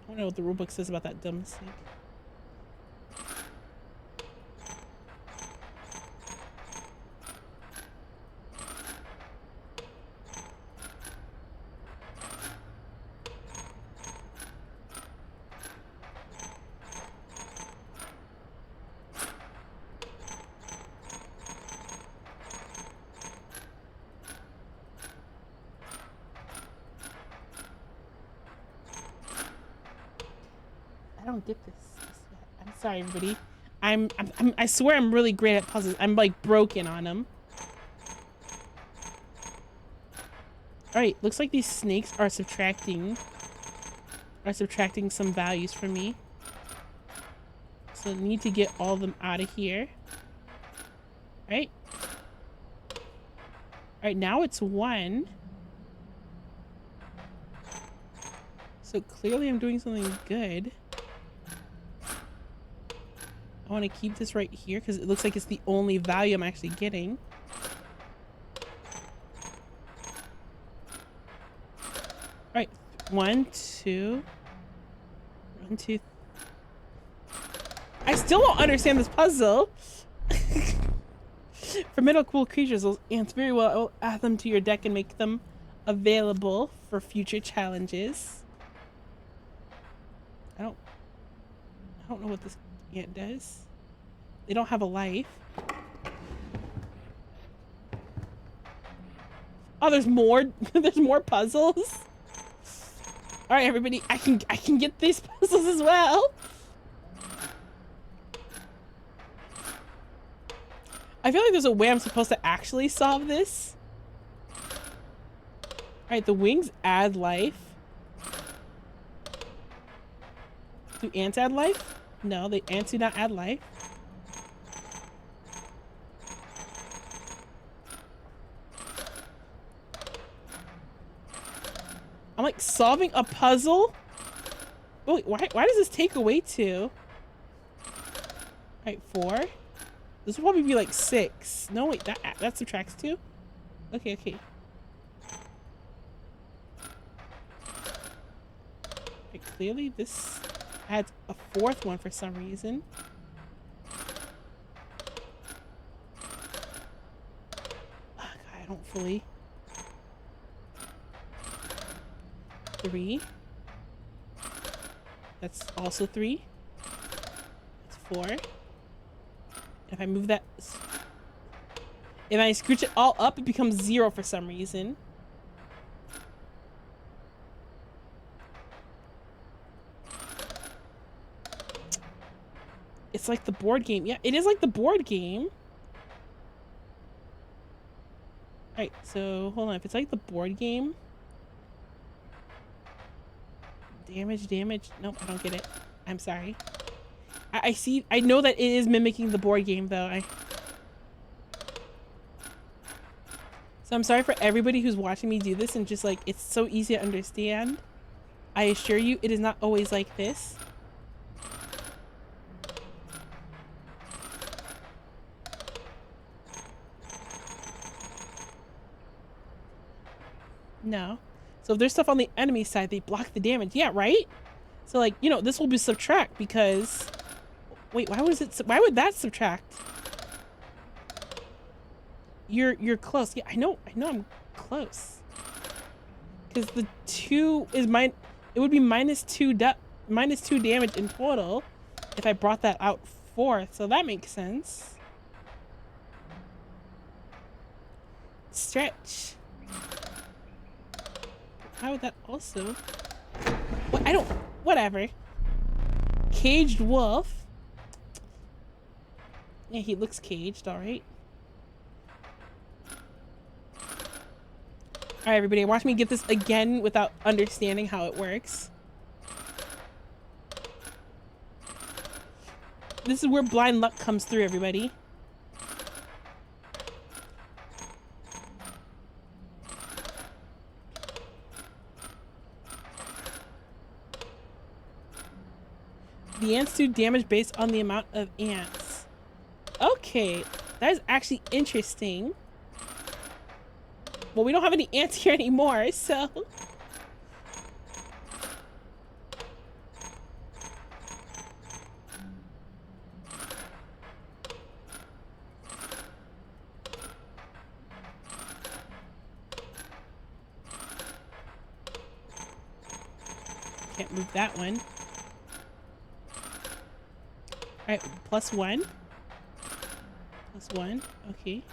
I don't know what the rulebook says about that dumb snake. I don't get this yet. I'm sorry, everybody. I swear I'm really great at puzzles. I'm like broken on them. All right, looks like these snakes are subtracting some values from me. So I need to get all of them out of here. All right. All right, now it's 1. So clearly I'm doing something good. I want to keep this right here because it looks like it's the only value I'm actually getting. All right, 1, 2, 1, 2. I still don't understand this puzzle. Formidable creatures, those ants very well. I will add them to your deck and make them available for future challenges. I don't know what this ant does. They don't have a life. Oh, there's more. There's more puzzles. All right, everybody, I can get these puzzles as well. I feel like there's a way I'm supposed to actually solve this. All right, the wings add life. Do ants add life? No, the ants do not add life. I'm like solving a puzzle. Oh, wait, why does this take away 2? All right, 4. This will probably be like 6. No, wait, that subtracts 2. Okay, okay. Right, clearly this adds a 4th one for some reason. Oh, God, I don't fully. 3. That's also 3. That's 4. If I move that, if I scooch it all up, it becomes 0 for some reason. It's like the board game. Yeah, it is like the board game. All right, so hold on. If it's like the board game, damage. Nope, I don't get it. I'm sorry. I see. I know that it is mimicking the board game, though. So I'm sorry for everybody who's watching me do this and just like it's so easy to understand. I assure you, it is not always like this. No. So if there's stuff on the enemy side, they block the damage. Yeah, right? So like, you know, this will be subtract because... Wait, why would that subtract? You're close. Yeah, I know I'm close. Because the 2 is it would be -2 damage in total if I brought that out 4th. So that makes sense. Stretch. How would that also? What? Whatever. Caged wolf. Yeah, he looks caged. All right. All right, everybody. Watch me get this again without understanding how it works. This is where blind luck comes through, everybody. The ants do damage based on the amount of ants. Okay, that is actually interesting. Well, we don't have any ants here anymore, so... Can't move that one. Alright, +1. +1, okay.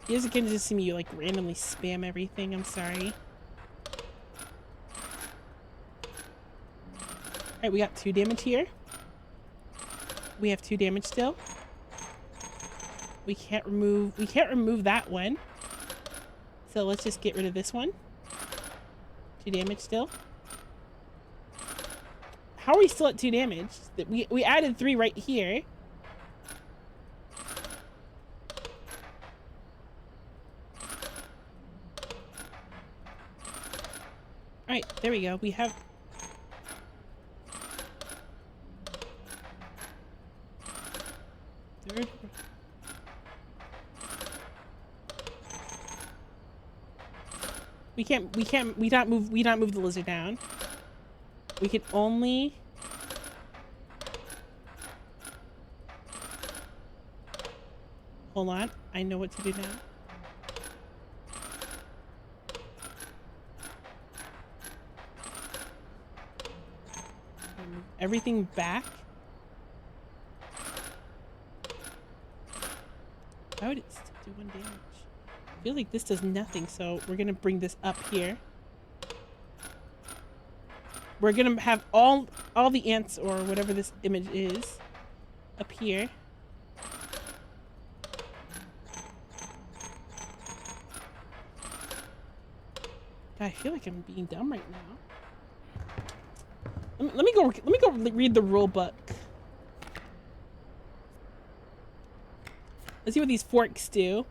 You guys are gonna just see me like randomly spam everything, I'm sorry. Alright, we got 2 damage here. We have 2 damage still. We can't remove that one. So let's just get rid of this one. 2 damage still. How are we still at 2 damage? We added 3 right here. Alright, there we go. We have... Third... We not move the lizard down. We can only... Hold on, I know what to do now. Move everything back. Why would it still do 1 damage? I feel like this does nothing, so we're gonna bring this up here. We're gonna have all the ants or whatever this image is up here. God, I feel like I'm being dumb right now. Let me go read the rule book. Let's see what these forks do.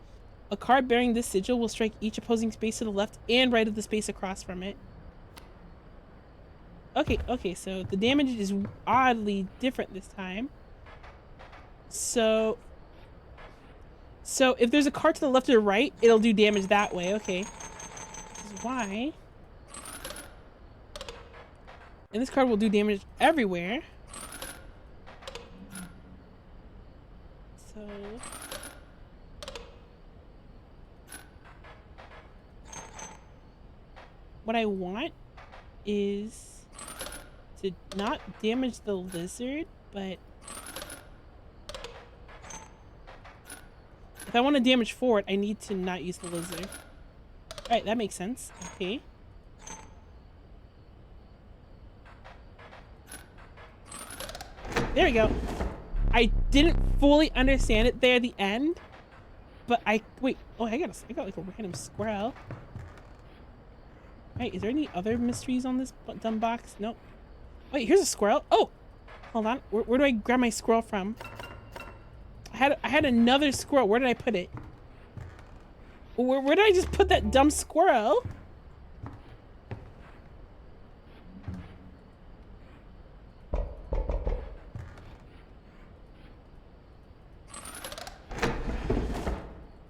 A card bearing this sigil will strike each opposing space to the left and right of the space across from it. Okay, so the damage is oddly different this time. So if there's a card to the left or right, it'll do damage that way. Okay. This is why. And this card will do damage everywhere. So... what I want is to not damage the lizard, but if I want to damage forward, I need to not use the lizard. Alright, that makes sense. Okay. There we go. I didn't fully understand it there at the end, but wait. Oh, I got like a random squirrel. Right, is there any other mysteries on this dumb box? Nope. Wait, here's a squirrel. Oh, hold on. Where do I grab my squirrel from? I had another squirrel. Where did I put it? Where did I just put that dumb squirrel?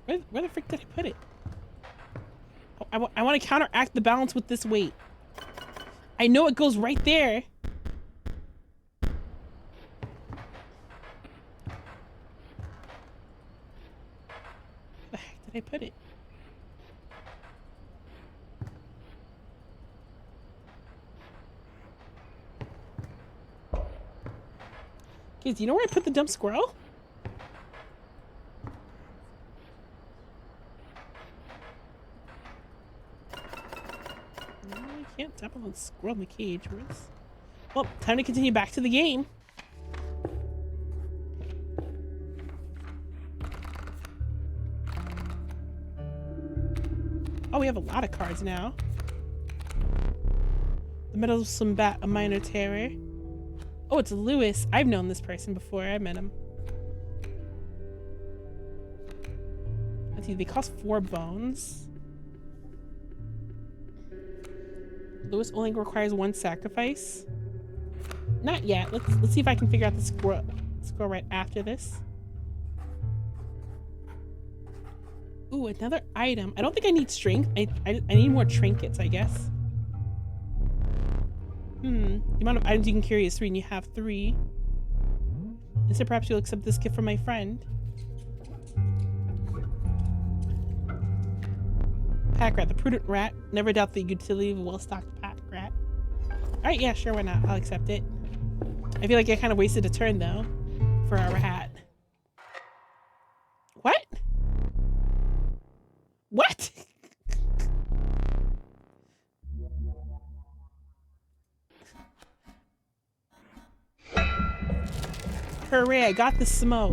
Where Where the frick did I put it? Oh, I want to counteract the balance with this weight. I know it goes right there. Where the heck did I put it? Okay, do you know where I put the dumb squirrel? No, I can't tap on the squirrel in the cage. Where's... Well, time to continue back to the game. Oh, we have a lot of cards now. The Meddlesome Bat, a minor terror. Oh, it's Lewis. I've known this person before. I met him. Let's see, they cost 4 bones. Lewis only requires 1 sacrifice. Not yet. Let's see if I can figure out the squirrel right after this. Ooh, another item. I don't think I need strength. I need more trinkets, I guess. The amount of items you can carry is 3 and you have 3. Instead, perhaps you'll accept this gift from my friend. Pack rat, the prudent rat. Never doubt the utility of a well-stocked pack rat. Alright, yeah, sure, why not? I'll accept it. I feel like I kind of wasted a turn, though, for a rat. What? What? Hooray, I got the smoke.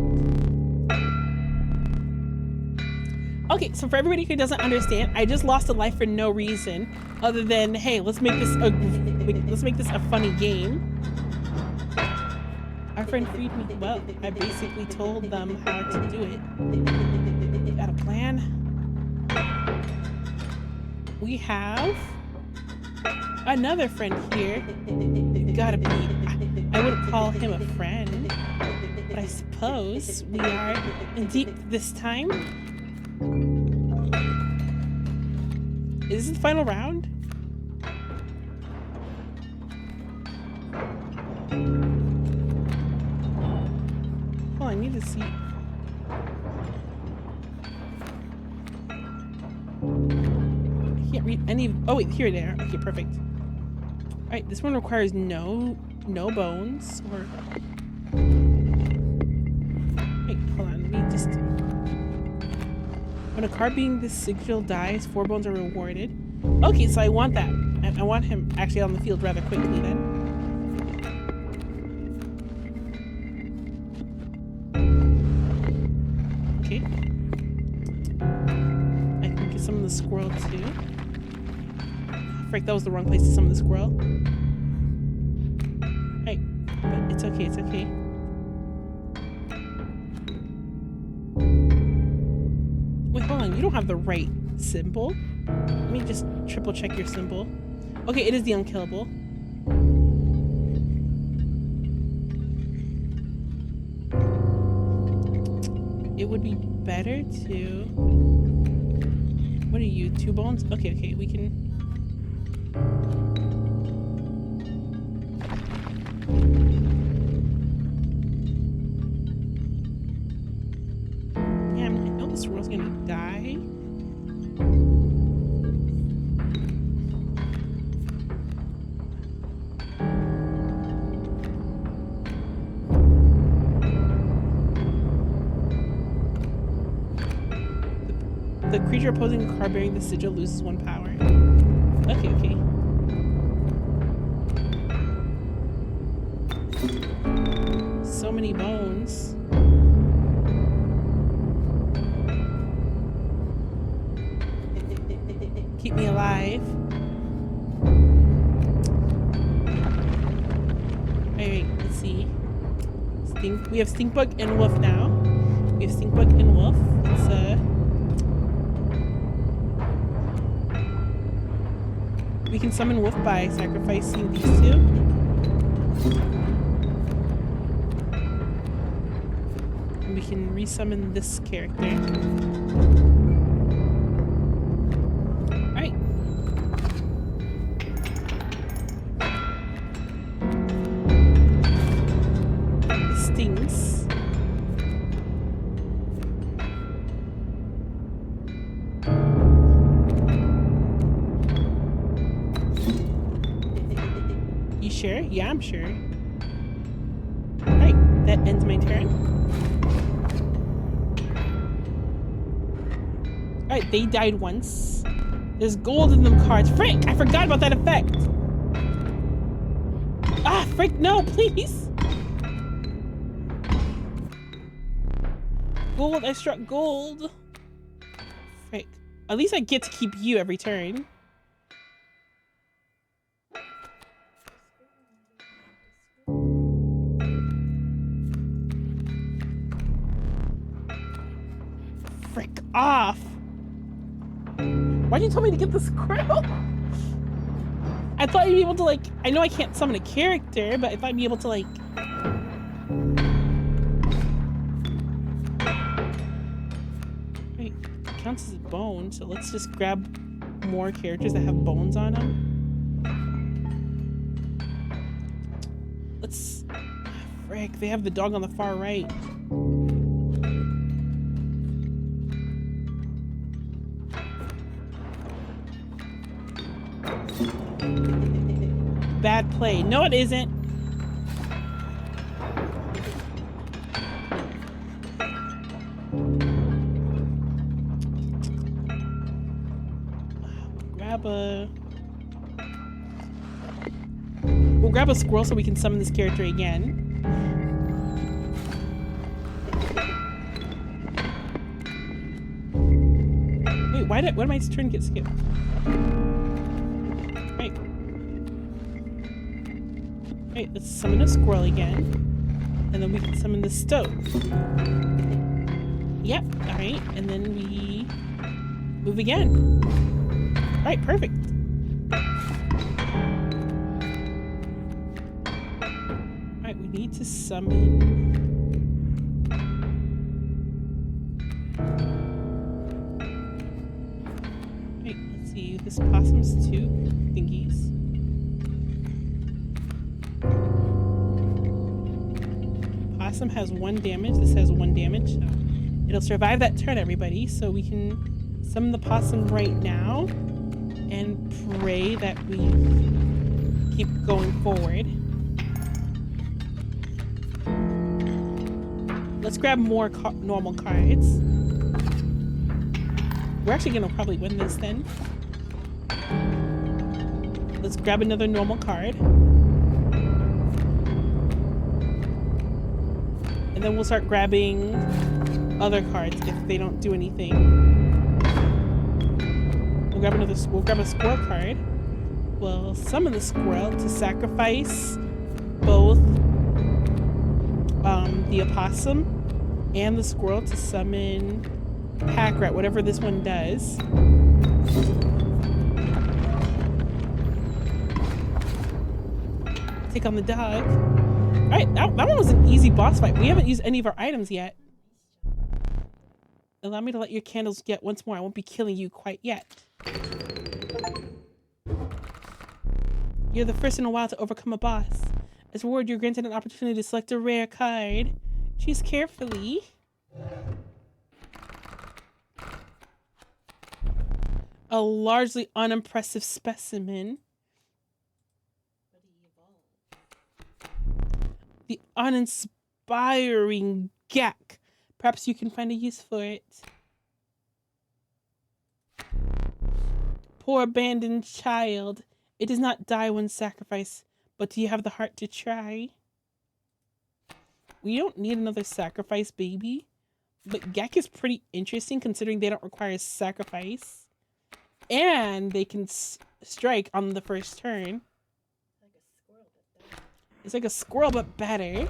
Okay, so for everybody who doesn't understand, I just lost a life for no reason other than, hey, let's make this a funny game. Our friend freed me. Well, I basically told them how to do it. Got a plan? We have another friend here. Gotta be. I wouldn't call him a friend, but I suppose we are in deep this time. Is this the final round? Oh, I need to see. I can't read any of... Oh wait, here they are. Okay, perfect. Alright, this one requires no bones or... Wait, hold on, let me just... When a card being this sigil dies, 4 bones are rewarded. Okay, so I want that. I want him actually on the field rather quickly then. Okay. I can get some of the squirrel too. Frick, that was the wrong place to summon the squirrel. Hey, but it's okay, it's okay. Wait, hold on, you don't have the right symbol. Let me just triple check your symbol. Okay, it is the unkillable. It would be better to... What are you, 2 bones? Okay, we can... Yeah, I know this world's gonna die. The creature opposing a card bearing the sigil loses 1 power. Okay. So many bones. Keep me alive. Alright, let's see. We have Stinkbug and Wolf now. We have Stinkbug and Wolf. Let's we can summon Wolf by sacrificing these 2. And we can resummon this character. sure? Yeah, I'm sure. Alright, that ends my turn. Alright, they died once. There's gold in them cards. Frick! I forgot about that effect! Ah, frick, no, please! Gold, I struck gold. Frick. At least I get to keep you every turn. Frick off! Why'd you tell me to get the squirrel? I thought you'd be able to, like, I know I can't summon a character, but I thought I'd be able to, like... Wait, it counts as a bone, so let's just grab more characters that have bones on them. Let's... Frick, they have the dog on the far right. Bad play. No, it isn't. We'll grab a squirrel so we can summon this character again. Wait, why did my turn get skipped? Right, let's summon a squirrel again. And then we can summon the stove. Yep, alright. And then we move again. Alright, perfect. Alright, we need to summon... Alright, let's see. This possum's 2 thingies. Possum has 1 damage. This has 1 damage. It'll survive that turn, everybody. So we can summon the possum right now and pray that we keep going forward. Let's grab more normal cards. We're actually gonna probably win this then. Let's grab another normal card. And then we'll start grabbing other cards if they don't do anything. We'll grab a squirrel card. We'll summon the squirrel to sacrifice both the opossum and the squirrel to summon pack rat, whatever this one does. Take on the dog. Alright, that one was an easy boss fight. We haven't used any of our items yet. Allow me to light your candles yet once more. I won't be killing you quite yet. You're the first in a while to overcome a boss. As a reward, you're granted an opportunity to select a rare card. Choose carefully. A largely unimpressive specimen. The uninspiring Gak. Perhaps you can find a use for it. Poor abandoned child. It does not die when sacrificed, but do you have the heart to try? We don't need another sacrifice, baby. But Gak is pretty interesting considering they don't require sacrifice. And they can strike on the first turn. It's like a squirrel, but better.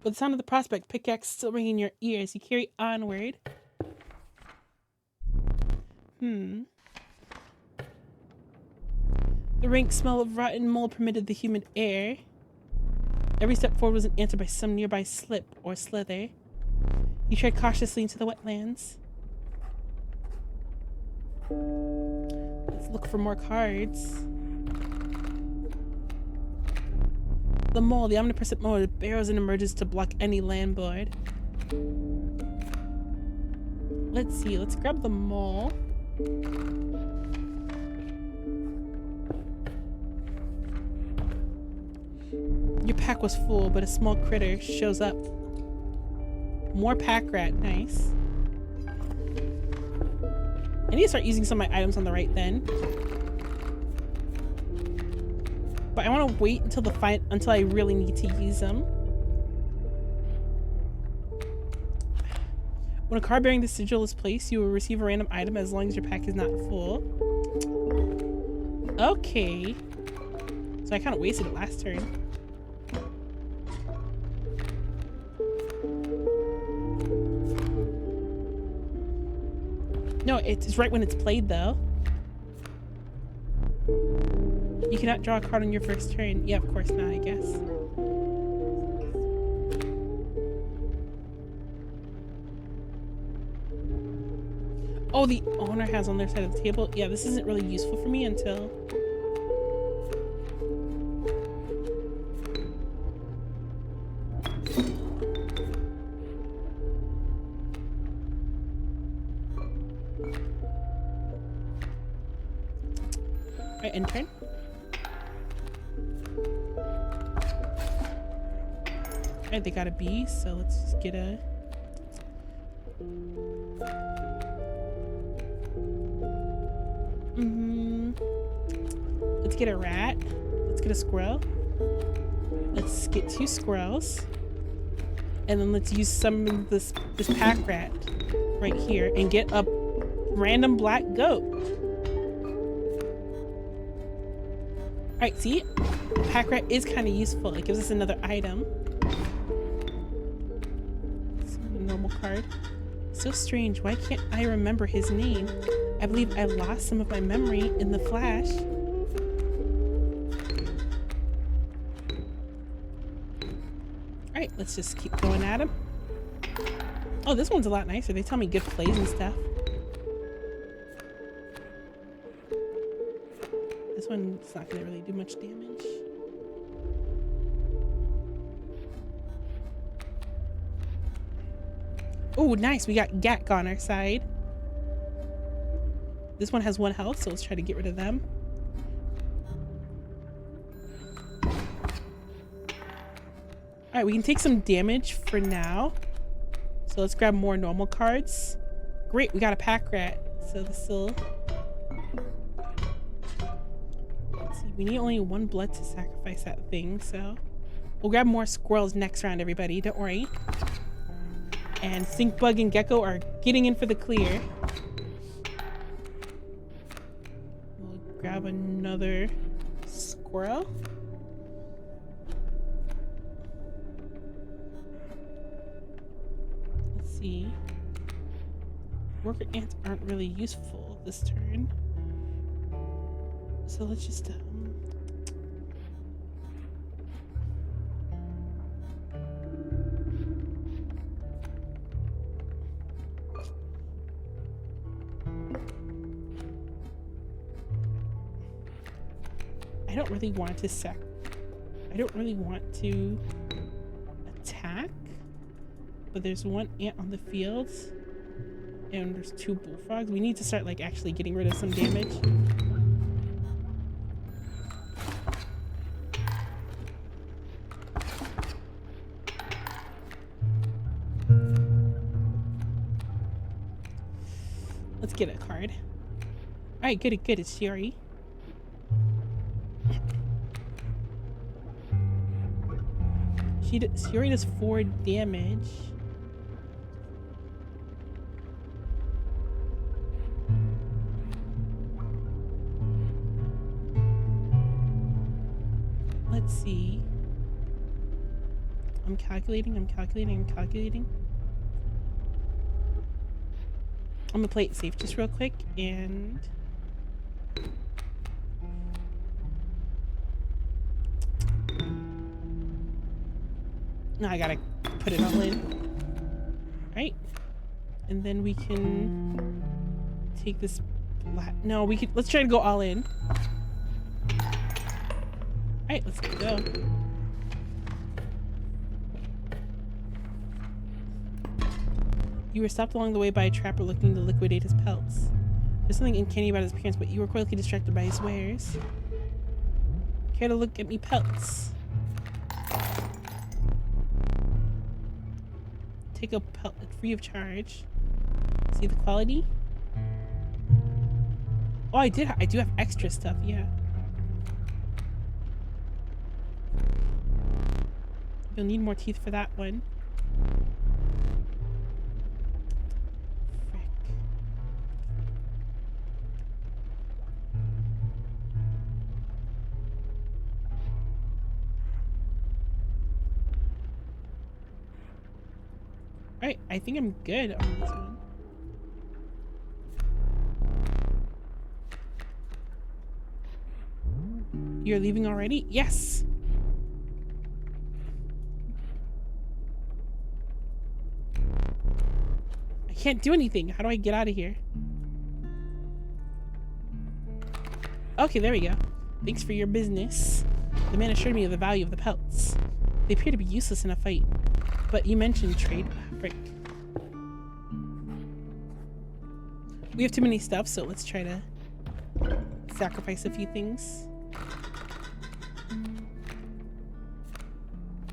With the sound of the prospect, pickaxe still ringing in your ears, you carry onward. The rank smell of rotten mold permitted the humid air. Every step forward was an answer by some nearby slip or slither. You tread cautiously into the wetlands. Let's look for more cards. The mole, the omnipresent mole, barrows and emerges to block any landboard. Let's see, let's grab the mole. Your pack was full, but a small critter shows up. More pack rat, nice. I need to start using some of my items on the right then. But I want to wait until the fight until I really need to use them. When a card bearing the sigil is placed, you will receive a random item as long as your pack is not full. Okay. So I kind of wasted it last turn. No, it's right when it's played though. You cannot draw a card on your first turn. Yeah, of course not, I guess. Oh, the owner has on their side of the table. Yeah, this isn't really useful for me until... Alright, end turn. Alright, they got a B, so let's just get a... Let's get a rat. Let's get a squirrel. Let's get 2 squirrels. And then let's use some of this pack rat right here and get a random black goat. Alright, see? Pack rat is kind of useful. It gives us another item. A normal card. So strange. Why can't I remember his name? I believe I lost some of my memory in the flash. Alright, let's just keep going at him. Oh, this one's a lot nicer. They tell me good plays and stuff. This one's not gonna really do much damage. Oh, nice. We got Gak on our side. This one has 1 health, so let's try to get rid of them. Alright, we can take some damage for now. So let's grab more normal cards. Great, we got a pack rat. So this will... Let's see, we need only 1 blood to sacrifice that thing, so... We'll grab more squirrels next round, everybody. Don't worry. And Stinkbug and Gecko are getting in for the clear. We'll grab another squirrel. Let's see. Worker ants aren't really useful this turn. So let's just I don't really want to I don't really want to attack, but there's 1 ant on the field and there's 2 bullfrogs. We need to start like actually getting rid of some damage. Let's get a card. Alright, good, it's Shiori. Shiori does 4 damage. Let's see. I'm calculating. I'm gonna play it safe just real quick and... No, I gotta put it all in. Right? And then we can take this black... No, we could... Let's try to go all in. Alright, let's go. You were stopped along the way by a trapper looking to liquidate his pelts. There's something uncanny about his appearance, but you were quickly distracted by his wares. Care to look at me pelts? take a pellet free of charge. See the quality? Oh, I do have extra stuff, yeah. You'll need more teeth for that one. Frick. Alright, I think I'm good on this one. You're leaving already? Yes! I can't do anything. How do I get out of here? Okay, there we go. Thanks for your business. The man assured me of the value of the pelts. They appear to be useless in a fight. But you mentioned trade. Frick. We have too many stuff, so let's try to sacrifice a few things.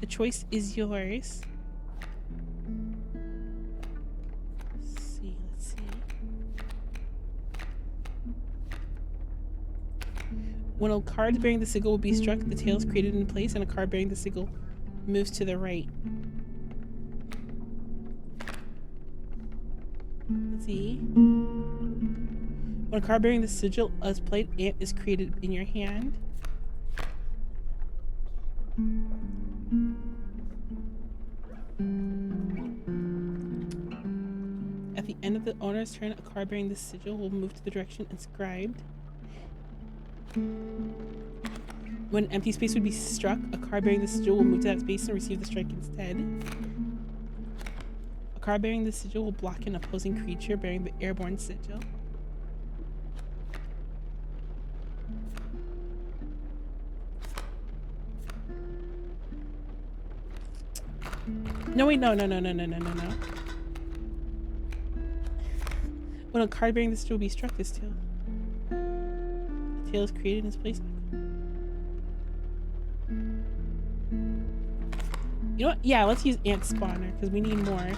The choice is yours. Let's see. When a card bearing the sigil will be struck, the tail is created in place and a card bearing the sigil moves to the right. Let's see. When a card bearing the sigil is played, ant is created in your hand. At the end of the owner's turn, a card bearing the sigil will move to the direction inscribed. When an empty space would be struck, a card bearing the sigil will move to that space and receive the strike instead. A card bearing the sigil will block an opposing creature bearing the airborne sigil. No, wait, no. When a card bearing the sigil will be struck, this tail. The tail is created in its place. You know what? Yeah, let's use ant spawner because we need more.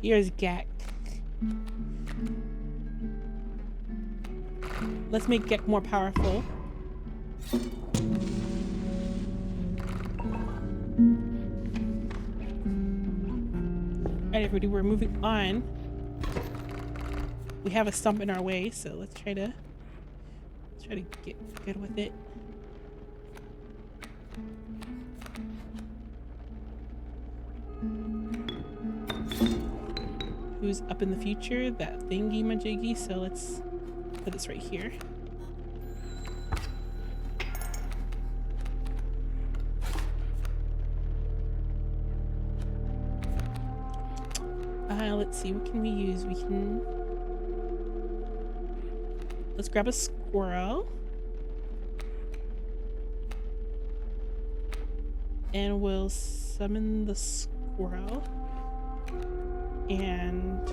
Here's Gek. Let's make Gek more powerful. Alright, everybody, we're moving on. We have a stump in our way, so let's try to get good with it. Who's up in the future? That thingy majiggy, so let's put this right here. Let's see, what can we use? Let's grab a squirrel. And we'll summon the squirrel. And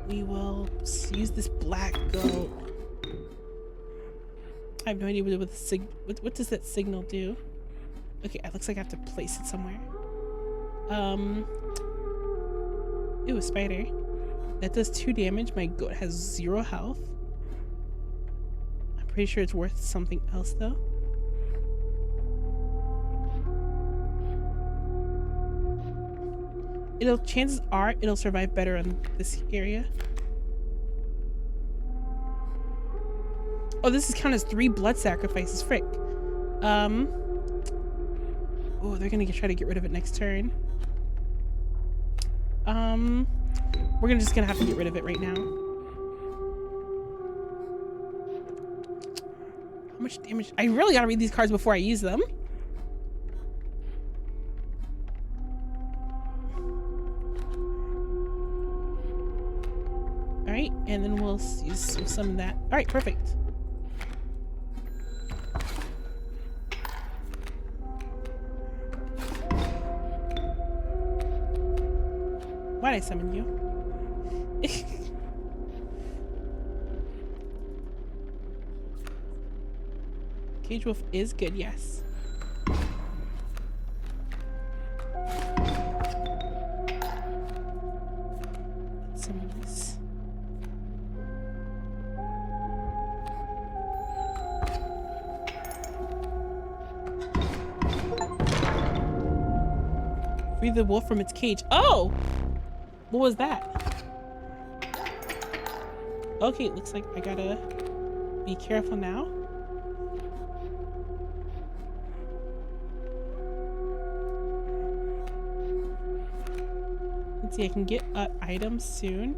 we will use this black goat. I have no idea what does that signal do? Okay, it looks like I have to place it somewhere. Ooh, a spider. That does 2 damage. My goat has 0 health. I'm pretty sure it's worth something else though. Chances are it'll survive better in this area. Oh, this is count as 3 blood sacrifices. Frick. Oh, they're gonna try to get rid of it next turn. We're just gonna have to get rid of it right now. How much damage? I really gotta read these cards before I use them. Alright, and then we'll use some of that. Alright, perfect. Why'd I summon you? Cage Wolf is good, yes. Some of these. Free the wolf from its cage. Oh! What was that? Okay, it looks like I gotta be careful now. Let's see, I can get items soon.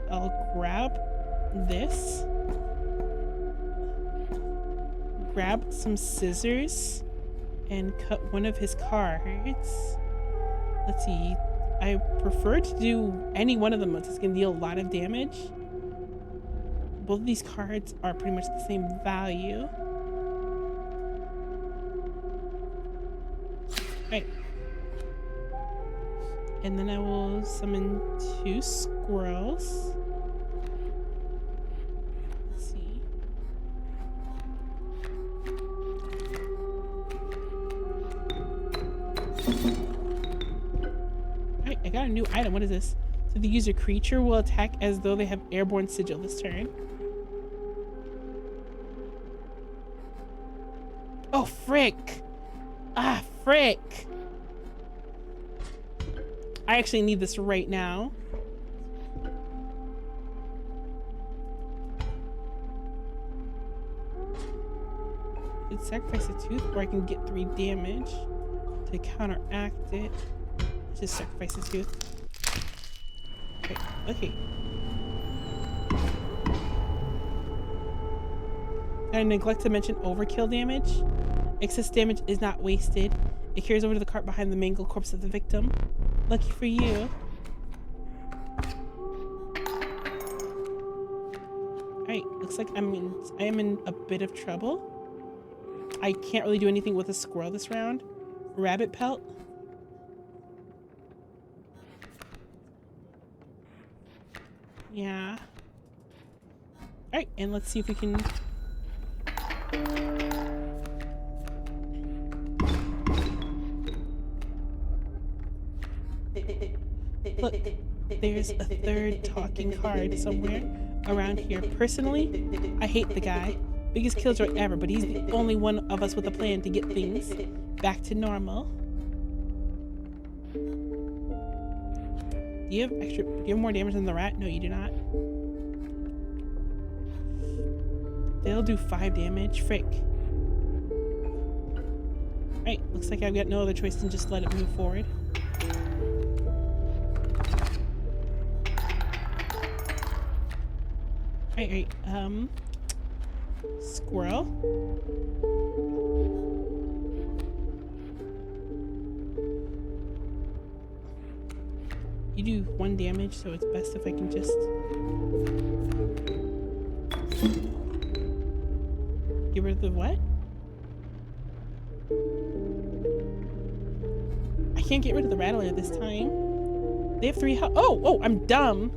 I'll grab this. Grab some scissors and cut one of his cards. Let's see. I prefer to do any one of them because it's going to deal a lot of damage. Both of these cards are pretty much the same value. Right. And then I will summon 2 squirrels. Let's see. Alright, I got a new item. What is this? So the user creature will attack as though they have airborne sigil this turn. Oh, frick! Ah, frick! I actually need this right now. I could sacrifice a tooth, or I can get 3 damage to counteract it. Just sacrifice a tooth. Okay. Okay. I neglect to mention overkill damage. Excess damage is not wasted. It carries over to the cart behind the mangled corpse of the victim. Lucky for you. Alright, looks like I am in a bit of trouble. I can't really do anything with a squirrel this round. Rabbit pelt. Yeah. Alright, and let's see if we can... Look, there's a 3rd talking card somewhere around here. Personally, I hate the guy. Biggest killjoy ever, but he's the only one of us with a plan to get things back to normal. Do you have more damage than the rat? No, you do not. They'll do 5 damage. Frick. Right, looks like I've got no other choice than just let it move forward. Right, squirrel. You do 1 damage, so it's best if I can just get rid of the what? I can't get rid of the rattler this time. They have 3 health. Oh, I'm dumb.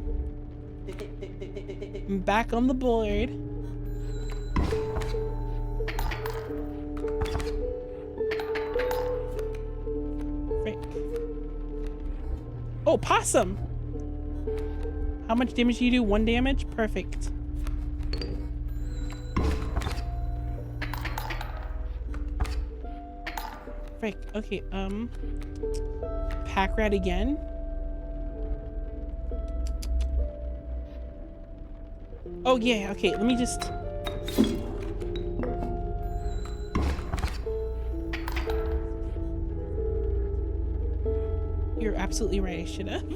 I'm back on the board. Frick. Oh, possum! How much damage do you do? 1 damage? Perfect. Frick. Okay, pack rat again. Oh yeah, okay, let me just... You're absolutely right, I should have.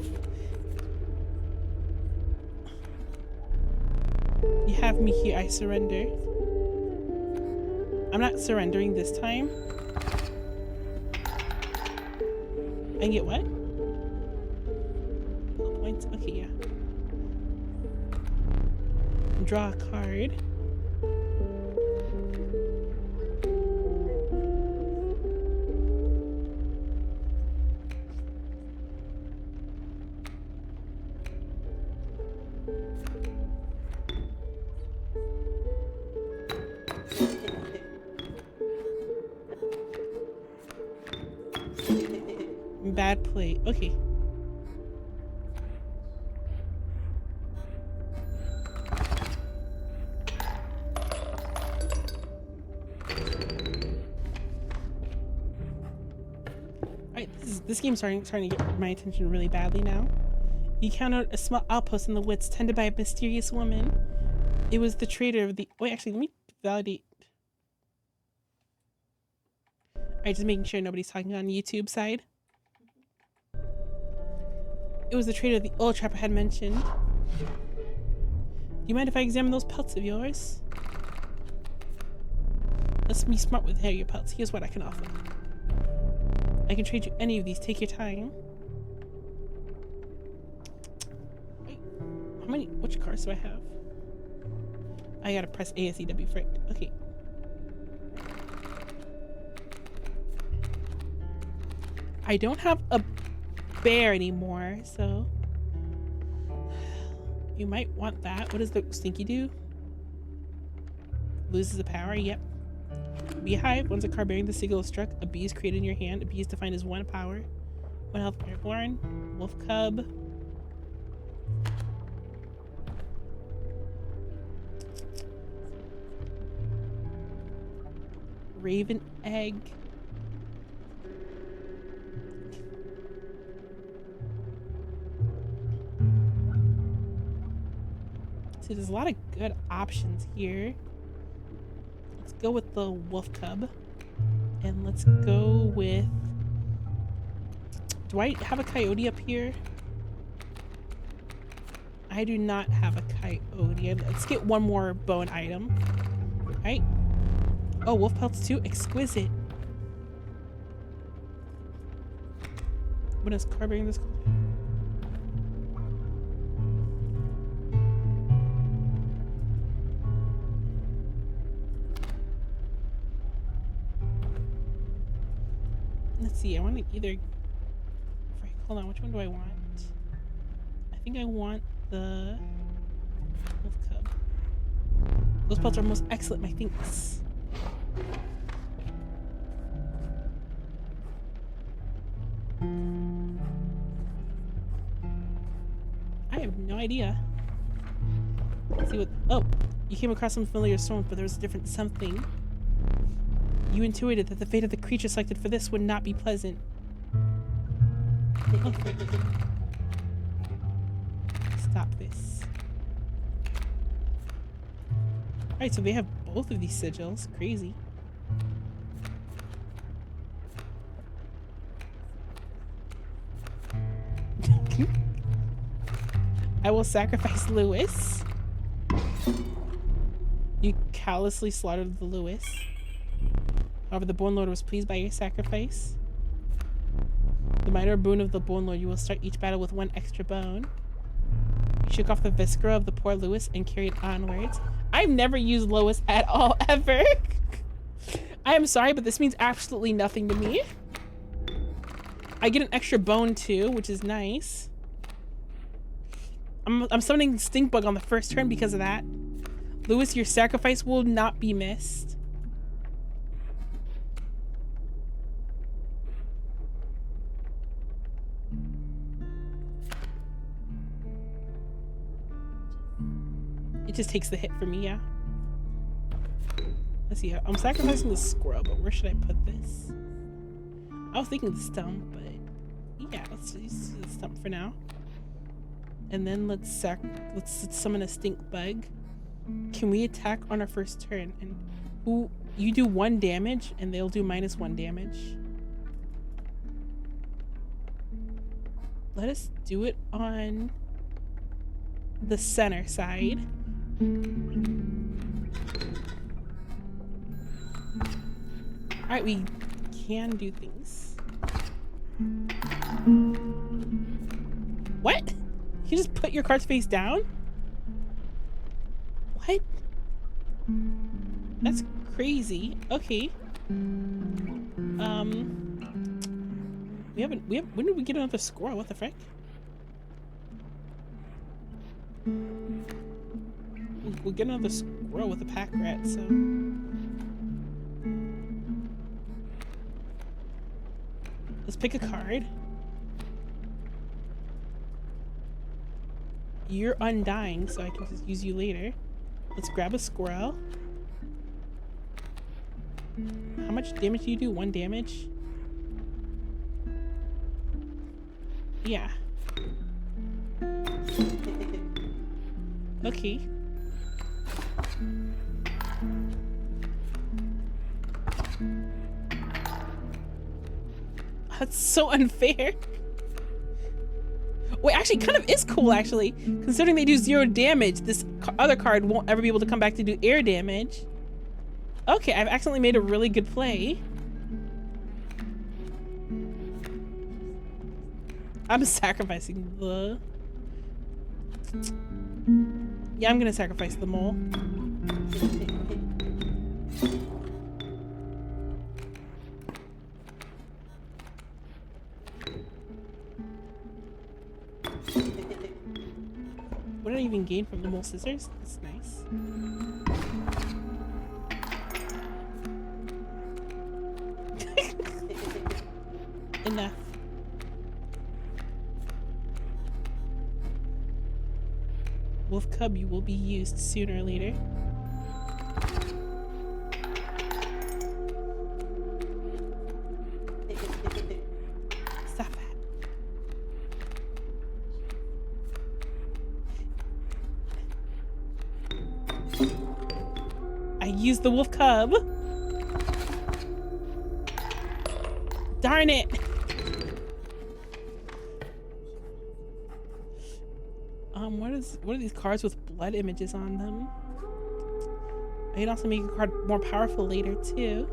You have me here, I surrender. I'm not surrendering this time. I can get what? Points? Okay, yeah. Draw a card. bad play. Okay. Alright, this game's starting to get my attention really badly now. You encountered a small outpost in the woods tended by a mysterious woman. It was the trader of the... Wait, actually, let me validate. Alright, just making sure nobody's talking on YouTube side. It was the trader of the old trap I had mentioned. Do you mind if I examine those pelts of yours? Let's be smart with your pelts. Here's what I can offer. I can trade you any of these. Take your time. Wait, how many? Which cards do I have? I gotta press ASEW for it. Okay. I don't have a bear anymore, so you might want that. What does the stinky do? Loses the power. Yep. Beehive. Once a card bearing the signal is struck, a bee is created in your hand. A bee is defined as 1 power, 1 health, airborne. Wolf cub. Raven egg. So there's a lot of good options here. Let's go with the wolf cub. And let's go with... Do I have a coyote up here? I do not have a coyote. Let's get one more bone item. Alright. Oh, wolf pelts too? Exquisite. What is carving this? Let's see, I want to either... Hold on, which one do I want? I think I want the wolf cub. Those pelts are most excellent, my thinks. I have no idea. Let's see what... Oh! You came across some familiar stones, but there was a different something. You intuited that the fate of the creature selected for this would not be pleasant. Oh. Stop this. Alright, so they have both of these sigils. Crazy. I will sacrifice Lewis. You callously slaughtered the Lewis. However, the Bone Lord was pleased by your sacrifice. The minor boon of the Bone Lord, you will start each battle with 1 extra bone. You shook off the viscera of the poor Lewis and carried onwards. I've never used Lewis at all, ever. I am sorry, but this means absolutely nothing to me. I get an extra bone too, which is nice. I'm summoning Stink Bug on the first turn because of that. Lewis, your sacrifice will not be missed. It just takes the hit for me, yeah. Let's see, I'm sacrificing the squirrel, but where should I put this? I was thinking the stump, but yeah, let's use the stump for now. And then let's summon a stink bug. Can we attack on our first turn? And who you do 1 damage and they'll do -1 damage. Let us do it on the center side. Alright, we can do things. What? You just put your cards face down? What? That's crazy. Okay. When did we get another squirrel? What the frick? We'll get another squirrel with a pack rat, so... Let's pick a card. you're undying, so I can just use you later. Let's grab a squirrel. How much damage do you do? 1 damage? Yeah. Okay. That's so unfair. Wait, actually, kind of is cool, actually. Considering they do 0 damage, this other card won't ever be able to come back to do air damage. Okay, I've accidentally made a really good play. I'm sacrificing the... Yeah, I'm gonna sacrifice the mole. What did I even gain from the mole scissors? That's nice. Enough. Wolf Cub, you will be used sooner or later. Stop that. I used the Wolf Cub. Darn it. What are these cards with blood images on them? I can also make a card more powerful later too.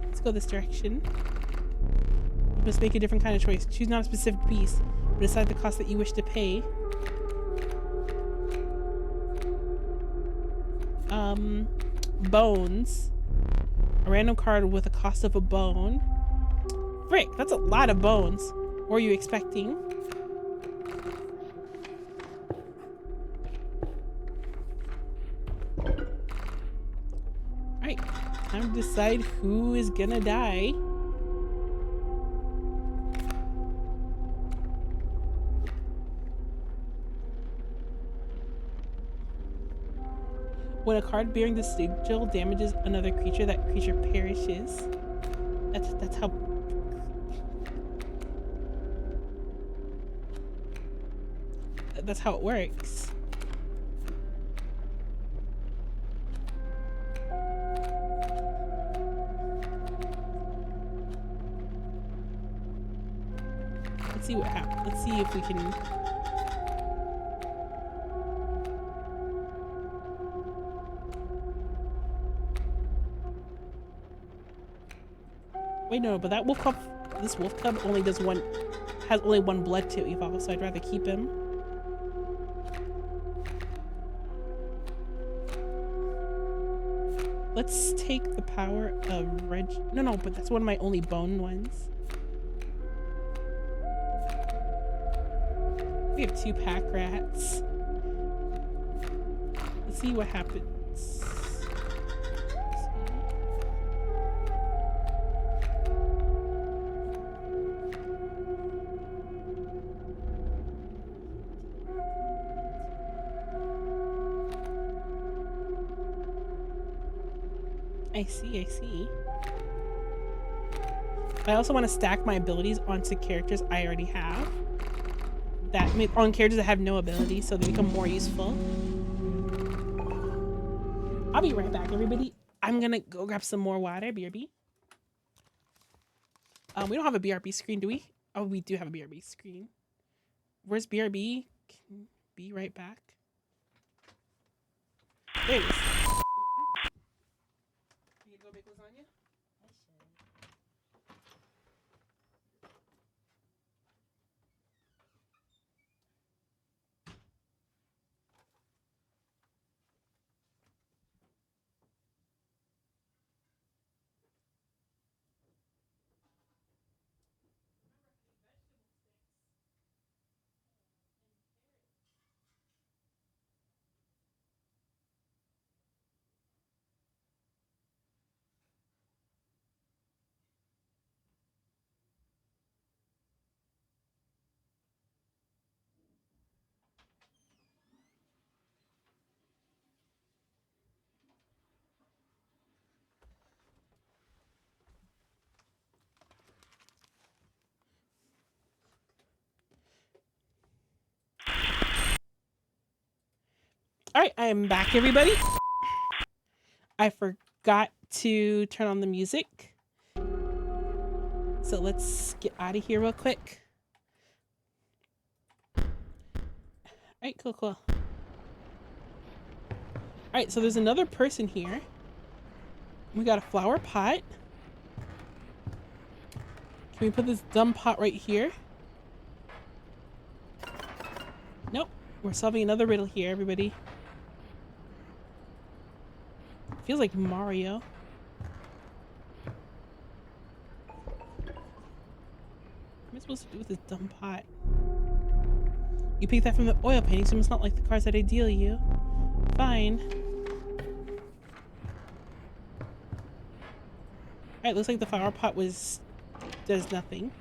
Let's go this direction. You must make a different kind of choice. Choose not a specific piece, but decide the cost that you wish to pay. Bones. A random card with a cost of a bone. Frick, that's a lot of bones. What were you expecting? Alright, time to decide who is gonna die. When a card bearing the sigil damages another creature, that creature perishes. That's how... That's how it works. Let's see what happens. Let's see if we can... Wait, no, but that wolf cub, this wolf cub only does has only 1 blood to evolve, so I'd rather keep him. Let's take the power of no, but that's one of my only bone ones. We have 2 pack rats. Let's see what happens. I see. I also want to stack my abilities onto characters I already have. On characters that have no ability, so they become more useful. I'll be right back, everybody. I'm gonna go grab some more water. BRB. We don't have a BRB screen, do we? Oh, we do have a BRB screen. Where's BRB? Be right back. There it is. You gonna go make lasagna? I should. Alright, I am back, everybody. I forgot to turn on the music. So let's get out of here real quick. Alright, cool. Alright, so there's another person here. We got a flower pot. Can we put this dumb pot right here? Nope. We're solving another riddle here, everybody. Feels like Mario. What am I supposed to do with this dumb pot? You picked that from the oil painting, so it's not like the cards that I deal you. Fine. Alright, looks like the flower pot does nothing.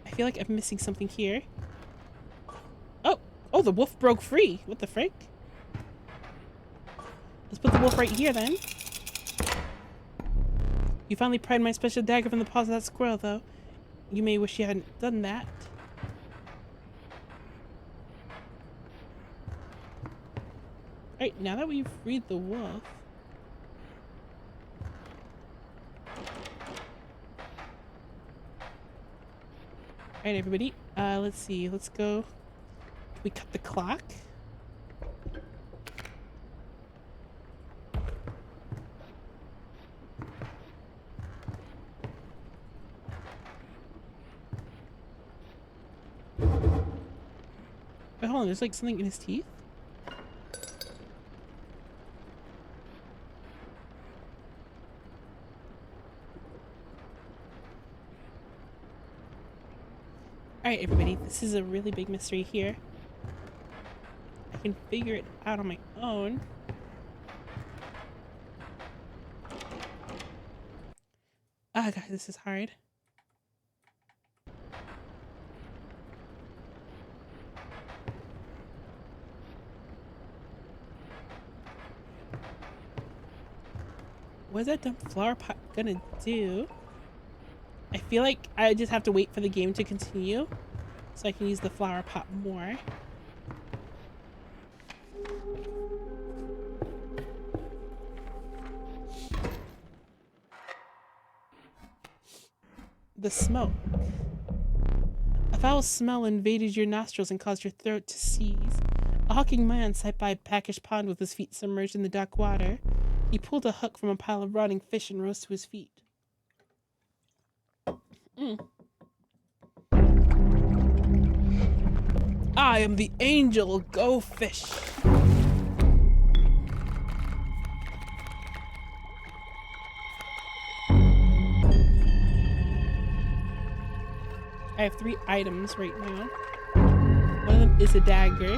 I feel like I'm missing something here. Oh, the wolf broke free. What the frick? Let's put the wolf right here then. You finally pried my special dagger from the paws of that squirrel, though. You may wish you hadn't done that. Alright, now that we've freed the wolf... Alright, everybody. Let's see. Let's go... Can we cut the clock? Wait, hold on. There's like something in his teeth? Alright, everybody, this is a really big mystery here. I can figure it out on my own. Ah, guys, this is hard. What is that dumb flower pot gonna do? I feel like I just have to wait for the game to continue so I can use the flower pot more. The smoke. A foul smell invaded your nostrils and caused your throat to seize. A hawking man sat by a Packish pond with his feet submerged in the dark water. He pulled a hook from a pile of rotting fish and rose to his feet. I am the angel. Go fish. I have 3 items right now. One of them is a dagger.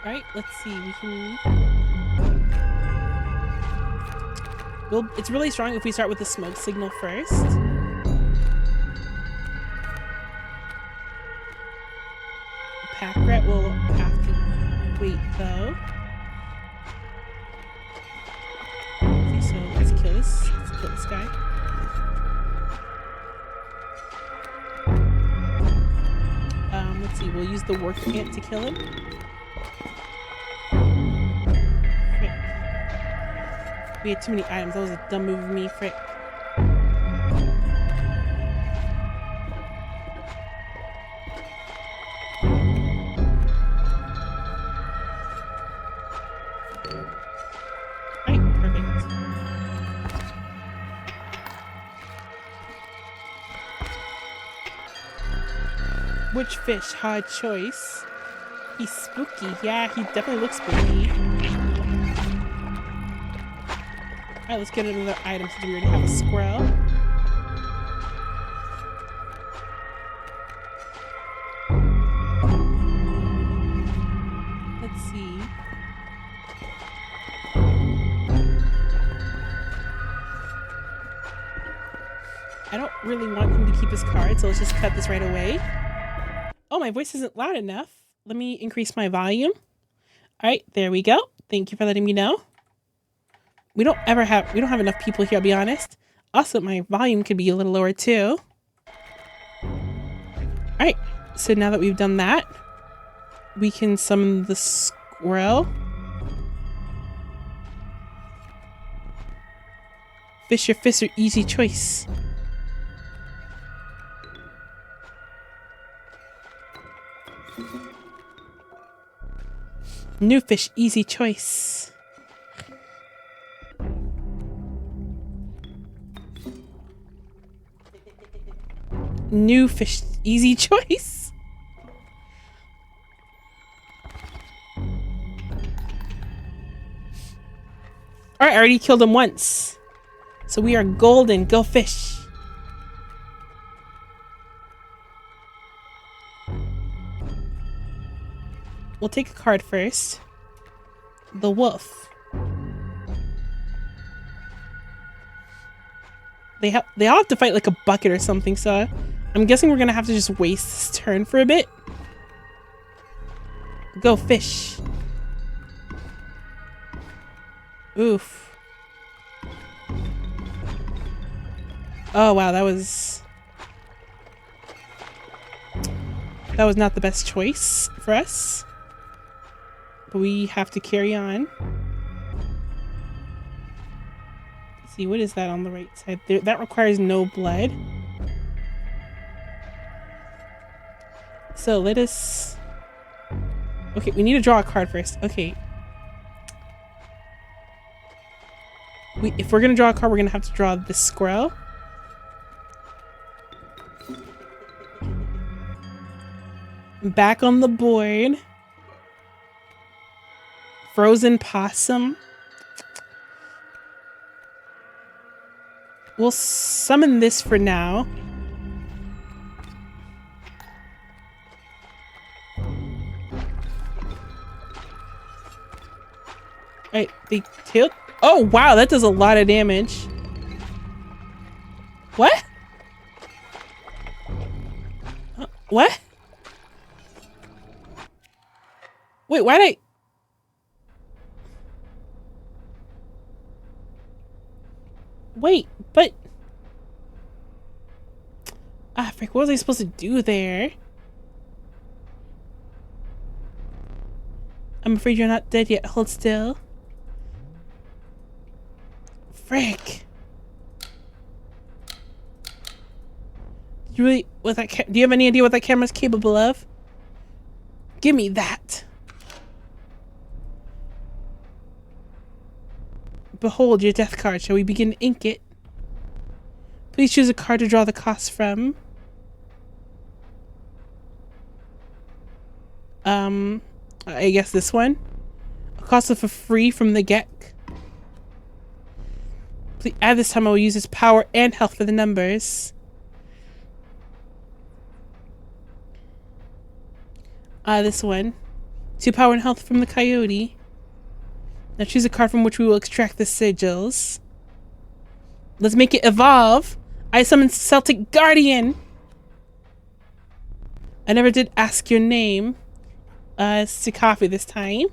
Alright, let's see. We can... Well, it's really strong if we start with the smoke signal first. Pack rat will have to wait, though. Okay, so let's kill this. Let's kill this guy. Let's see. We'll use the work ant to kill him. We had too many items. That was a dumb move of me, frick. Alright, perfect. Which fish? Hard choice. He's spooky. Yeah, he definitely looks spooky. Alright, let's get another item since we already have a squirrel. Let's see. I don't really want him to keep his card, so let's just cut this right away. Oh, my voice isn't loud enough. Let me increase my volume. All right, there we go. Thank you for letting me know. We don't have enough people here, I'll be honest. Also, my volume could be a little lower too. All right, so now that we've done that, we can summon the squirrel. Fish or fist are easy choice. New fish, easy choice. New fish, easy choice. Alright, I already killed him once. So we are golden. Go fish. We'll take a card first. The wolf. They all have to fight like a bucket or something, so I'm guessing we're gonna have to just waste this turn for a bit. Go fish. Oof. Oh wow, that was not the best choice for us. But we have to carry on. Let's see, what is that on the right side? There, that requires no blood. So let us... Okay, we need to draw a card first. Okay. If we're gonna draw a card, we're gonna have to draw this squirrel. Back on the board. Frozen possum. We'll summon this for now. Alright, they tilt. Oh wow, that does a lot of damage. What? What? Wait, why'd I... Wait, but... Ah, frick, what was I supposed to do there? I'm afraid you're not dead yet. Hold still. Frick. You really... What that do you have any idea what that camera's capable of? Give me that. Behold your death card. Shall we begin to ink it? Please choose a card to draw the cost from. I guess this one. A cost of a free from the Gek. Please add this time I will use its power and health for the numbers. This one. 2 power and health from the coyote. Now choose a card from which we will extract the sigils. Let's make it evolve. I summon Celtic Guardian. I never did ask your name. It's Coffee this time.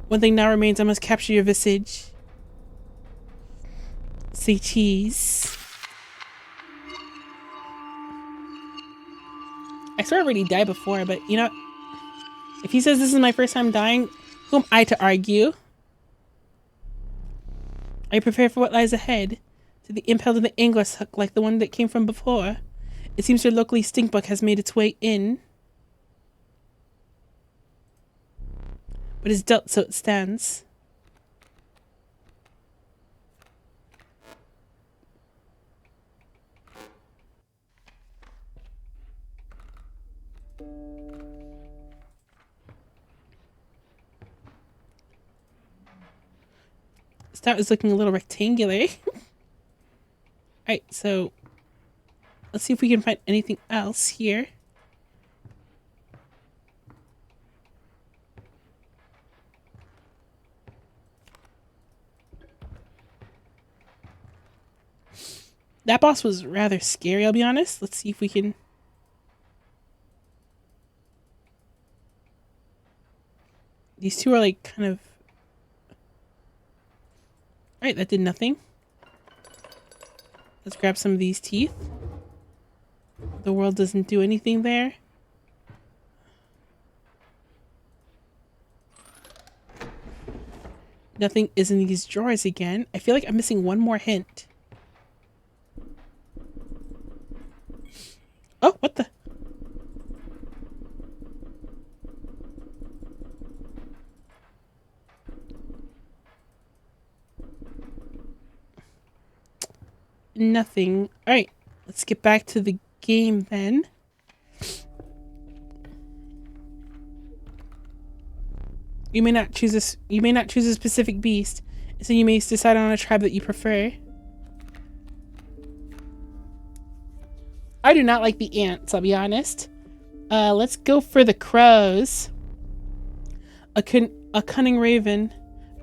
One thing now remains, I must capture your visage. Say cheese. I swear I already died before, but you know, if he says this is my first time dying, who am I to argue? Are you prepared for what lies ahead? To be impaled in the angler's hook like the one that came from before? It seems your locally stinkbug has made its way in. But it's dealt, so it stands. That was looking a little rectangular. Alright, so let's see if we can find anything else here. That boss was rather scary, I'll be honest. Let's see if we can... These two are like kind of... Alright, that did nothing. Let's grab some of these teeth. The world doesn't do anything there. Nothing is in these drawers again. I feel like I'm missing one more hint. Oh, what the? Nothing. All right, let's get back to the game then. You may not choose this. You may not choose a specific beast, so you may decide on a tribe that you prefer. I do not like the ants, I'll be honest. Let's go for the crows. A cunning raven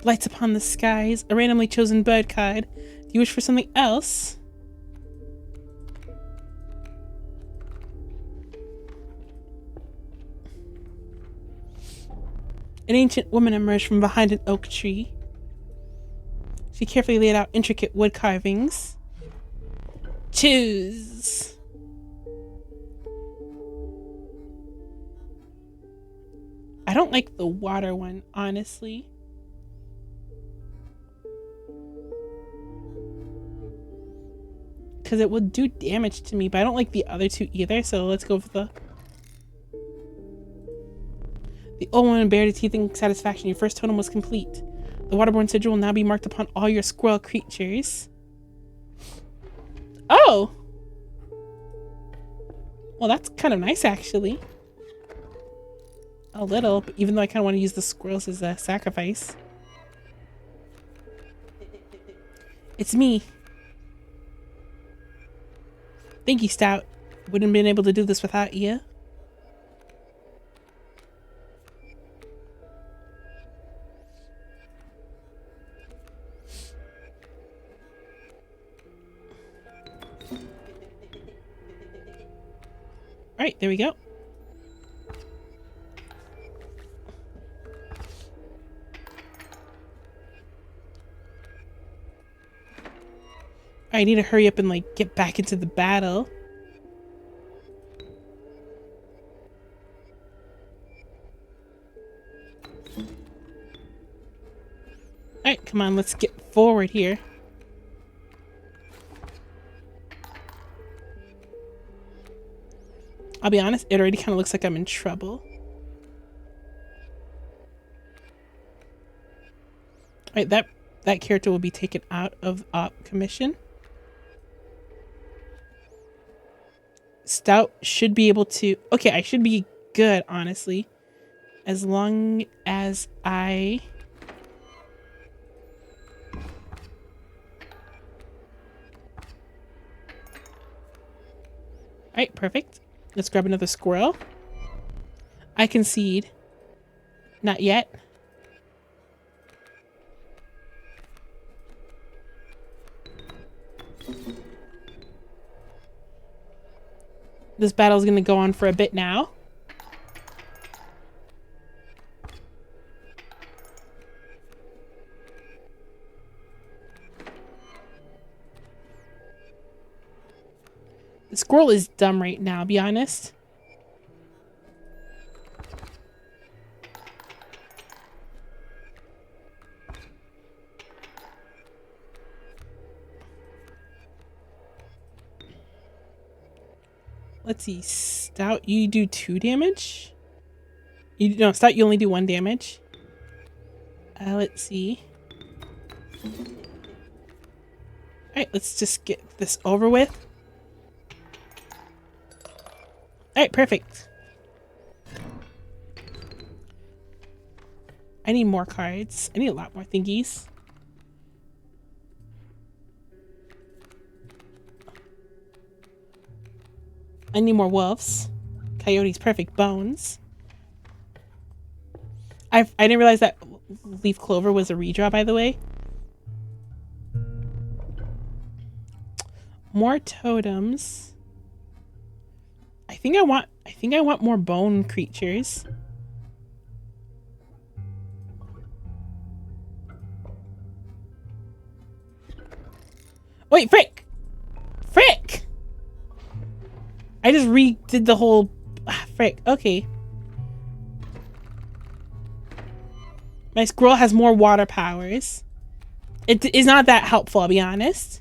lights upon the skies. A randomly chosen bird card. Do you wish for something else? An ancient woman emerged from behind an oak tree. She carefully laid out intricate wood carvings. Choose. I don't like the water one, honestly. Because it would do damage to me, but I don't like the other two either, so let's go for the... The old woman bared her teeth in satisfaction. Your first totem was complete. The waterborne sigil will now be marked upon all your squirrel creatures. Oh! Well, that's kind of nice, actually. A little, but even though I kind of want to use the squirrels as a sacrifice. It's me. Thank you, Stout. Wouldn't have been able to do this without you. Alright, there we go. I need to hurry up and like get back into the battle. Alright, come on, let's get forward here. I'll be honest, it already kind of looks like I'm in trouble. Alright, that character will be taken out of op commission. Stout should be able to... Okay, I should be good, honestly. As long as I... Alright, perfect. Let's grab another squirrel. I concede. Not yet. This battle is going to go on for a bit now. The squirrel is dumb right now, be honest. Let's see. Stout, you do 2 damage? No, Stout, you only do 1 damage. Let's see. Alright, let's just get this over with. Alright, perfect. I need more cards. I need a lot more thingies. I need more wolves. Coyotes, perfect. Bones. I didn't realize that Leaf Clover was a redraw, by the way. More totems. I think I want more bone creatures. Wait, frick! Frick! I just redid the whole... frick, okay. My squirrel has more water powers. It is not that helpful, I'll be honest.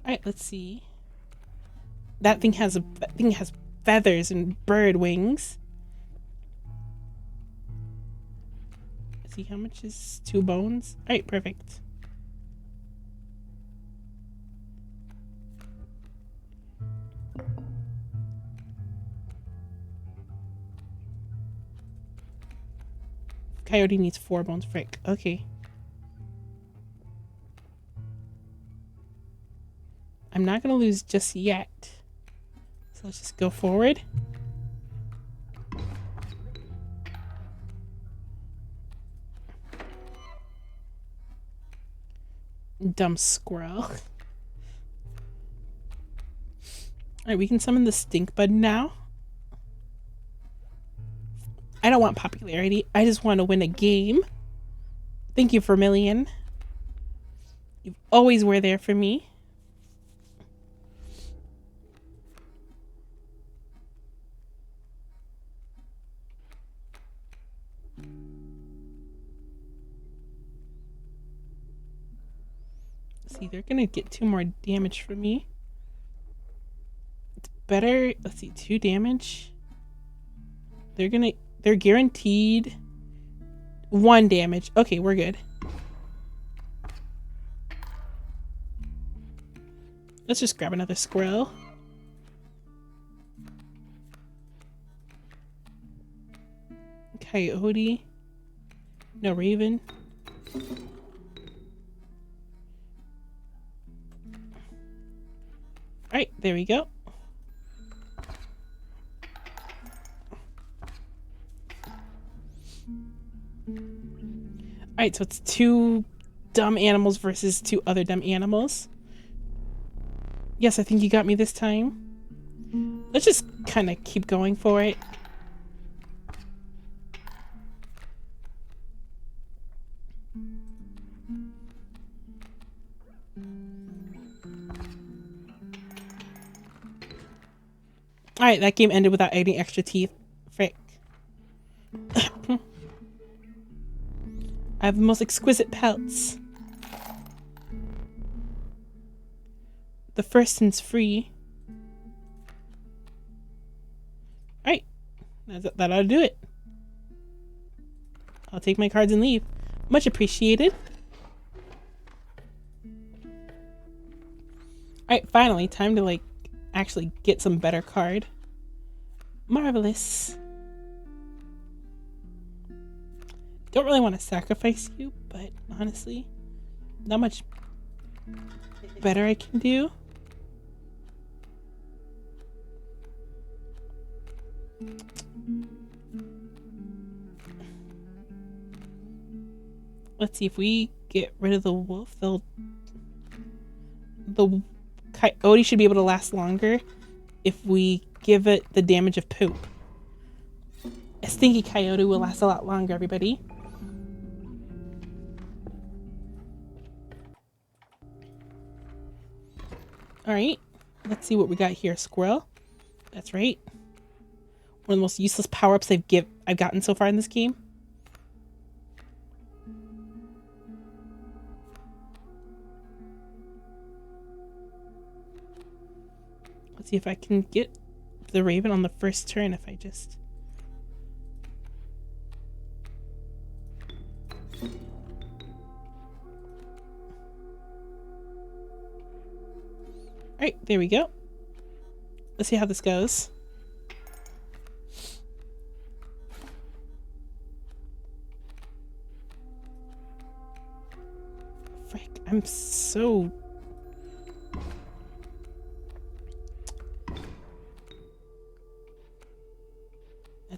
Alright, let's see. That thing has feathers and bird wings. Let's see, how much is 2 bones? Alright, perfect. Coyote needs 4 bones, frick. Okay. I'm not gonna lose just yet. So let's just go forward. Dumb squirrel. Alright, we can summon the stink bud now. I don't want popularity. I just want to win a game. Thank you, Vermilion. You always were there for me. See, they're gonna get 2 more damage from me. It's better. Let's see, 2 damage. They're guaranteed 1 damage. Okay, we're good. Let's just grab another squirrel. Coyote. No, raven. Alright, there we go. Alright, so it's 2 dumb animals versus 2 other dumb animals. Yes, I think you got me this time. Let's just kind of keep going for it. Alright, that game ended without any extra teeth. Frick. I have the most exquisite pelts. The first one's free. Alright. That ought to do it. I'll take my cards and leave. Much appreciated. Alright, finally. Time to, like, actually get some better card. Marvelous. Don't really want to sacrifice you, but honestly, not much better I can do. Let's see, if we get rid of the wolf, the coyote should be able to last longer if we give it the damage of poop. A stinky coyote will last a lot longer, everybody. Alright, let's see what we got here. Squirrel. That's right. One of the most useless power-ups I've gotten so far in this game. Let's see if I can get the raven on the first turn if I just... Alright, there we go. Let's see how this goes. Frick, I'm so...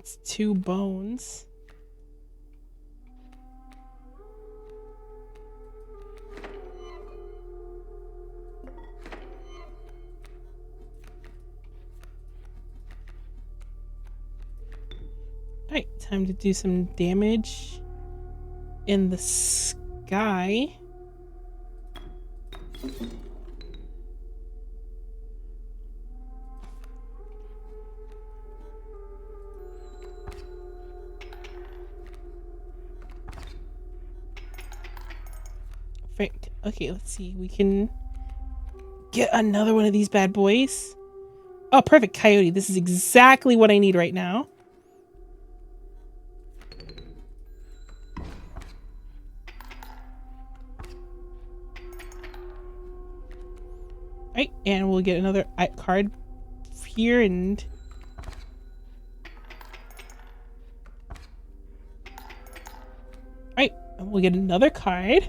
That's 2 bones. Alright, time to do some damage in the sky. Frick. Okay, let's see. We can get another one of these bad boys. Oh, perfect. Coyote. This is exactly what I need right now. Right, and we'll get another card here and... Right, we'll get another card.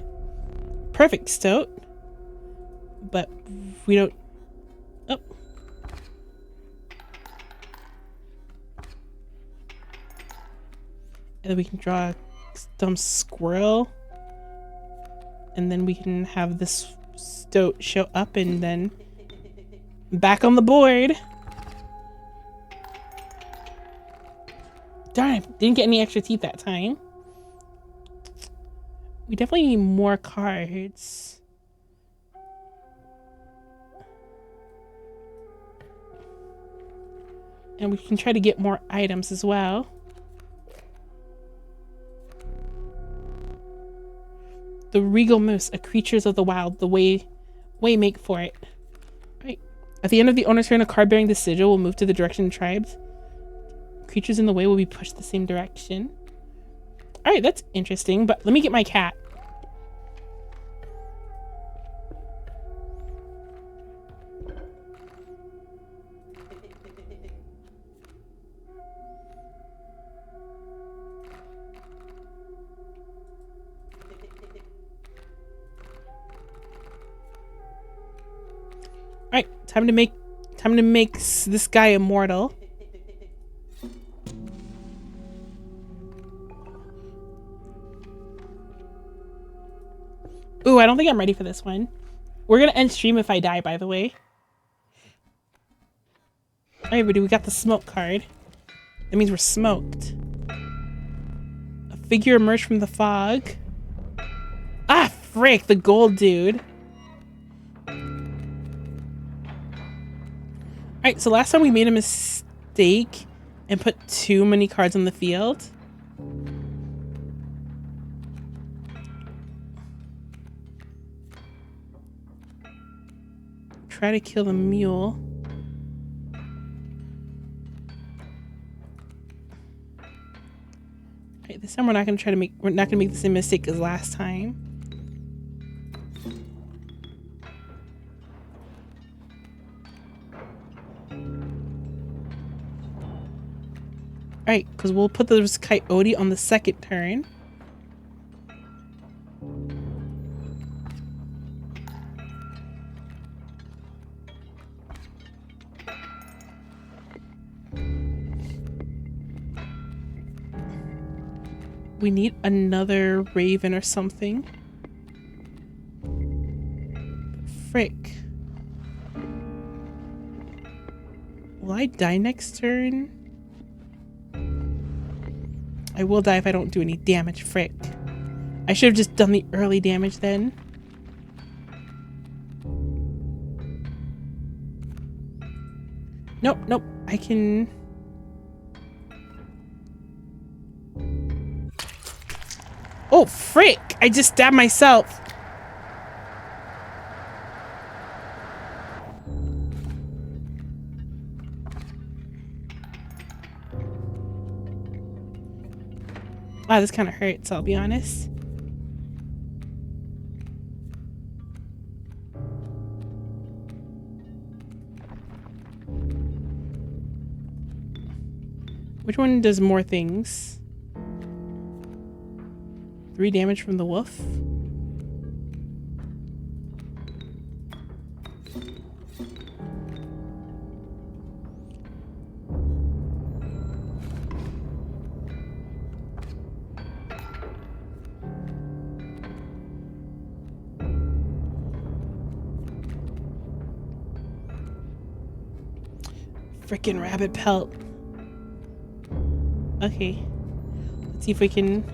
Perfect, Stoat. But we don't... Oh. And then we can draw a dumb squirrel. And then we can have this Stoat show up and then back on the board. Darn it, didn't get any extra teeth that time. We definitely need more cards. And we can try to get more items as well. The Regal Moose, a creatures of the wild, the way make for it. Right. At the end of the owner's turn, a card bearing the sigil will move to the direction of tribes. Creatures in the way will be pushed the same direction. Alright, that's interesting, but let me get my cat. Alright, time to make this guy immortal. Ooh, I don't think I'm ready for this one. We're gonna end stream if I die, by the way. Alright, everybody, we got the smoke card. That means we're smoked. A figure emerged from the fog. Ah, frick, the gold dude. Alright, so last time we made a mistake and put too many cards on the field. Try to kill the mule. Alright, this time we're not gonna make the same mistake as last time. Alright, because we'll put this coyote on the second turn. We need another raven or something. Frick. Will I die next turn? I will die if I don't do any damage, frick. I should have just done the early damage then. Nope, nope, I can... Oh, frick! I just stabbed myself. Wow, this kind of hurts, I'll be honest. Which one does more things? 3 damage from the wolf. Frickin' rabbit pelt. Okay. Let's see if we can...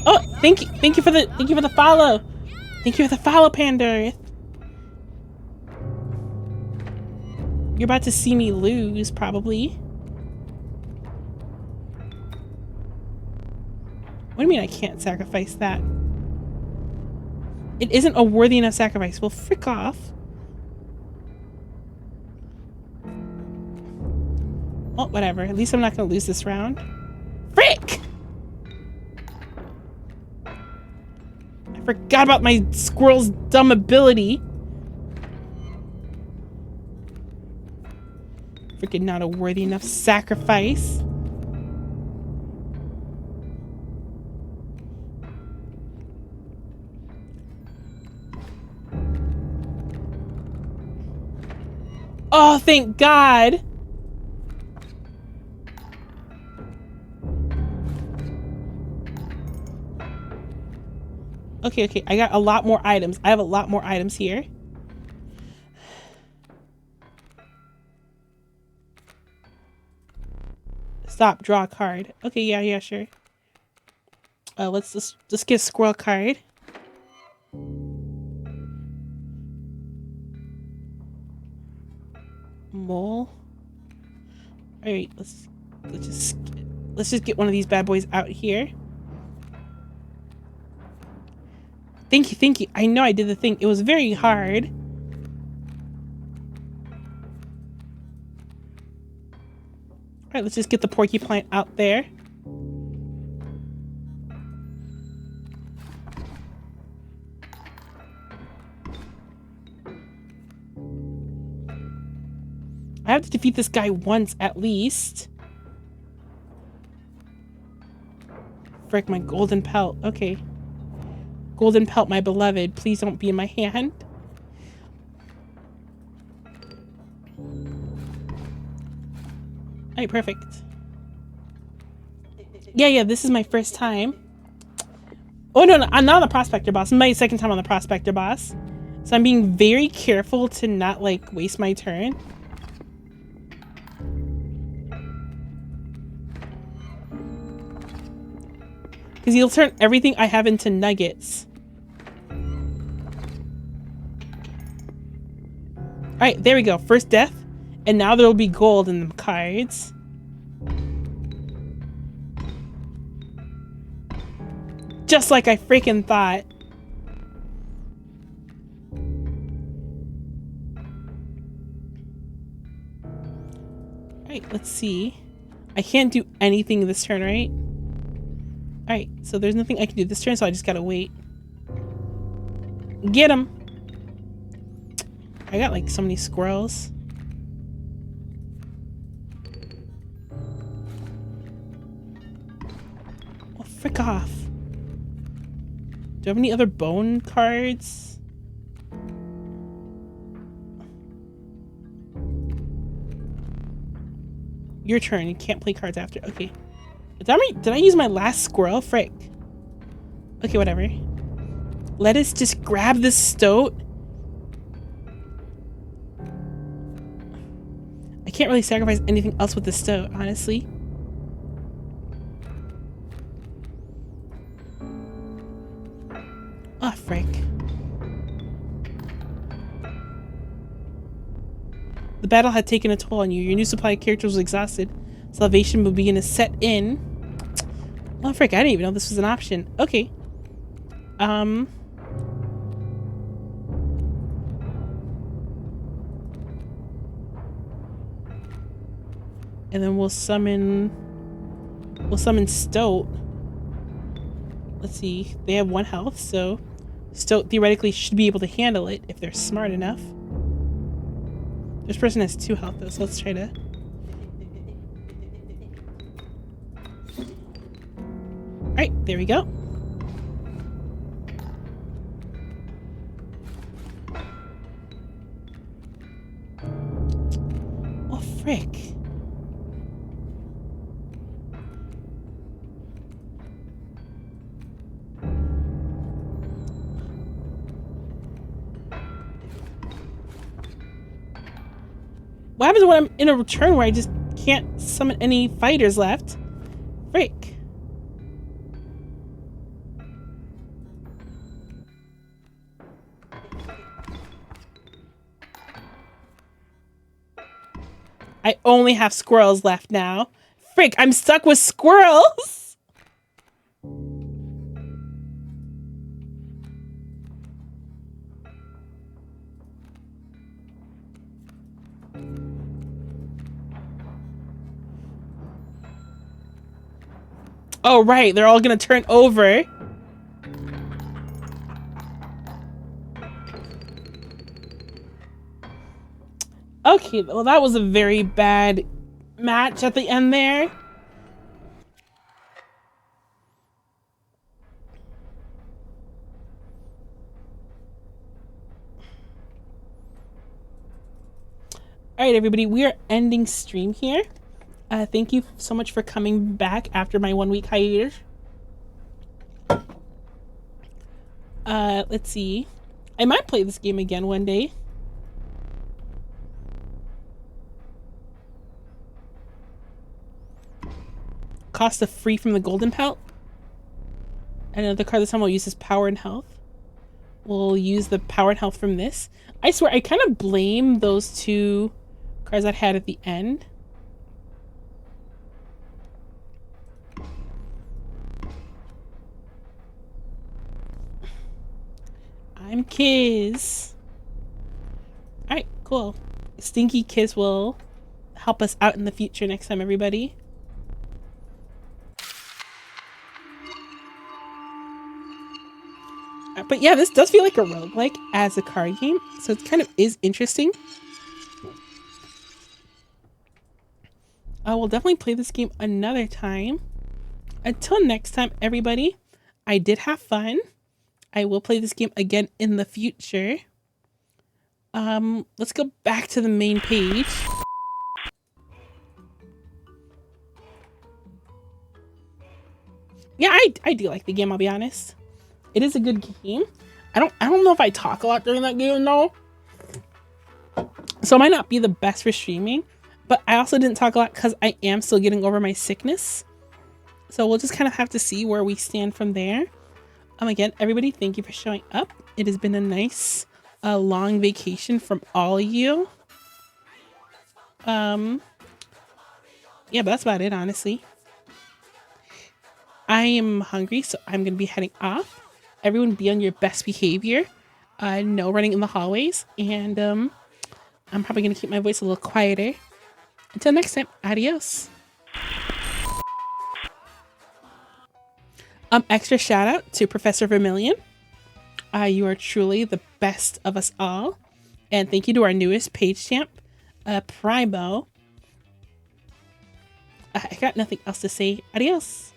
Oh, thank you for the follow. Thank you for the follow, Panda. You're about to see me lose, probably. What do you mean I can't sacrifice that? It isn't a worthy enough sacrifice. Well, frick off. Well, whatever. At least I'm not gonna lose this round. Frick! I forgot about my squirrel's dumb ability. Freaking not a worthy enough sacrifice. Oh, thank God. Okay, I got a lot more items. I have a lot more items here. Stop, draw a card. Okay, yeah, sure. Let's just get a squirrel card. Mole. Alright, let's just get one of these bad boys out here. Thank you. I know I did the thing. It was very hard. Alright, let's just get the porcupine out there. I have to defeat this guy once at least. Frick, my golden pelt. Okay. Golden pelt, my beloved. Please don't be in my hand. Alright, perfect. Yeah, this is my first time. Oh, no, I'm not on the prospector boss. This is my second time on the prospector boss. So I'm being very careful to not, like, waste my turn. Because he'll turn everything I have into nuggets. Alright, there we go. First death. And now there will be gold in the cards. Just like I freaking thought. Alright, let's see. I can't do anything this turn, right? Alright, so there's nothing I can do this turn, so I just gotta wait. Get him! I got like so many squirrels. Oh, frick off. Do I have any other bone cards? Your turn. You can't play cards after. Okay. Did I use my last squirrel? Frick. Okay, whatever. Let us just grab this stoat. I can't really sacrifice anything else with the stoat, honestly. Oh, frick. The battle had taken a toll on you. Your new supply of characters was exhausted. Salvation will begin to set in. Oh, frick. I didn't even know this was an option. Okay. And then we'll summon Stoat. Let's see. They have 1 health, so Stoat theoretically should be able to handle it if they're smart enough. This person has 2 health though, so let's try to... Alright, there we go. Oh, frick. What happens when I'm in a turn where I just can't summon any fighters left? Frick. I only have squirrels left now. Frick, I'm stuck with squirrels! Oh, right. They're all gonna turn over. Okay, well, that was a very bad match at the end there. All right, everybody, we are ending stream here. Thank you so much for coming back after my 1 week hiatus. Let's see. I might play this game again one day. Cost of free from the golden pelt. Another card this time will use is power and health. We'll use the power and health from this. I swear, I kind of blame those two cards I had at the end. I'm Kiz. Alright, cool. Stinky Kiz will help us out in the future next time, everybody. But yeah, this does feel like a roguelike as a card game, so it kind of is interesting. I will definitely play this game another time. Until next time, everybody, I did have fun. I will play this game again in the future. Let's go back to the main page. Yeah, I do like the game, I'll be honest. It is a good game. I don't know if I talk a lot during that game though. So it might not be the best for streaming, but I also didn't talk a lot because I am still getting over my sickness. So we'll just kind of have to see where we stand from there. Again, everybody, thank you for showing up. It has been a nice, long vacation from all of you. Yeah, but that's about it, honestly. I am hungry, so I'm going to be heading off. Everyone be on your best behavior. No running in the hallways. And I'm probably going to keep my voice a little quieter. Until next time, adios. Extra shout out to Professor Vermilion. You are truly the best of us all. And thank you to our newest page champ, Primo. I got nothing else to say. Adios.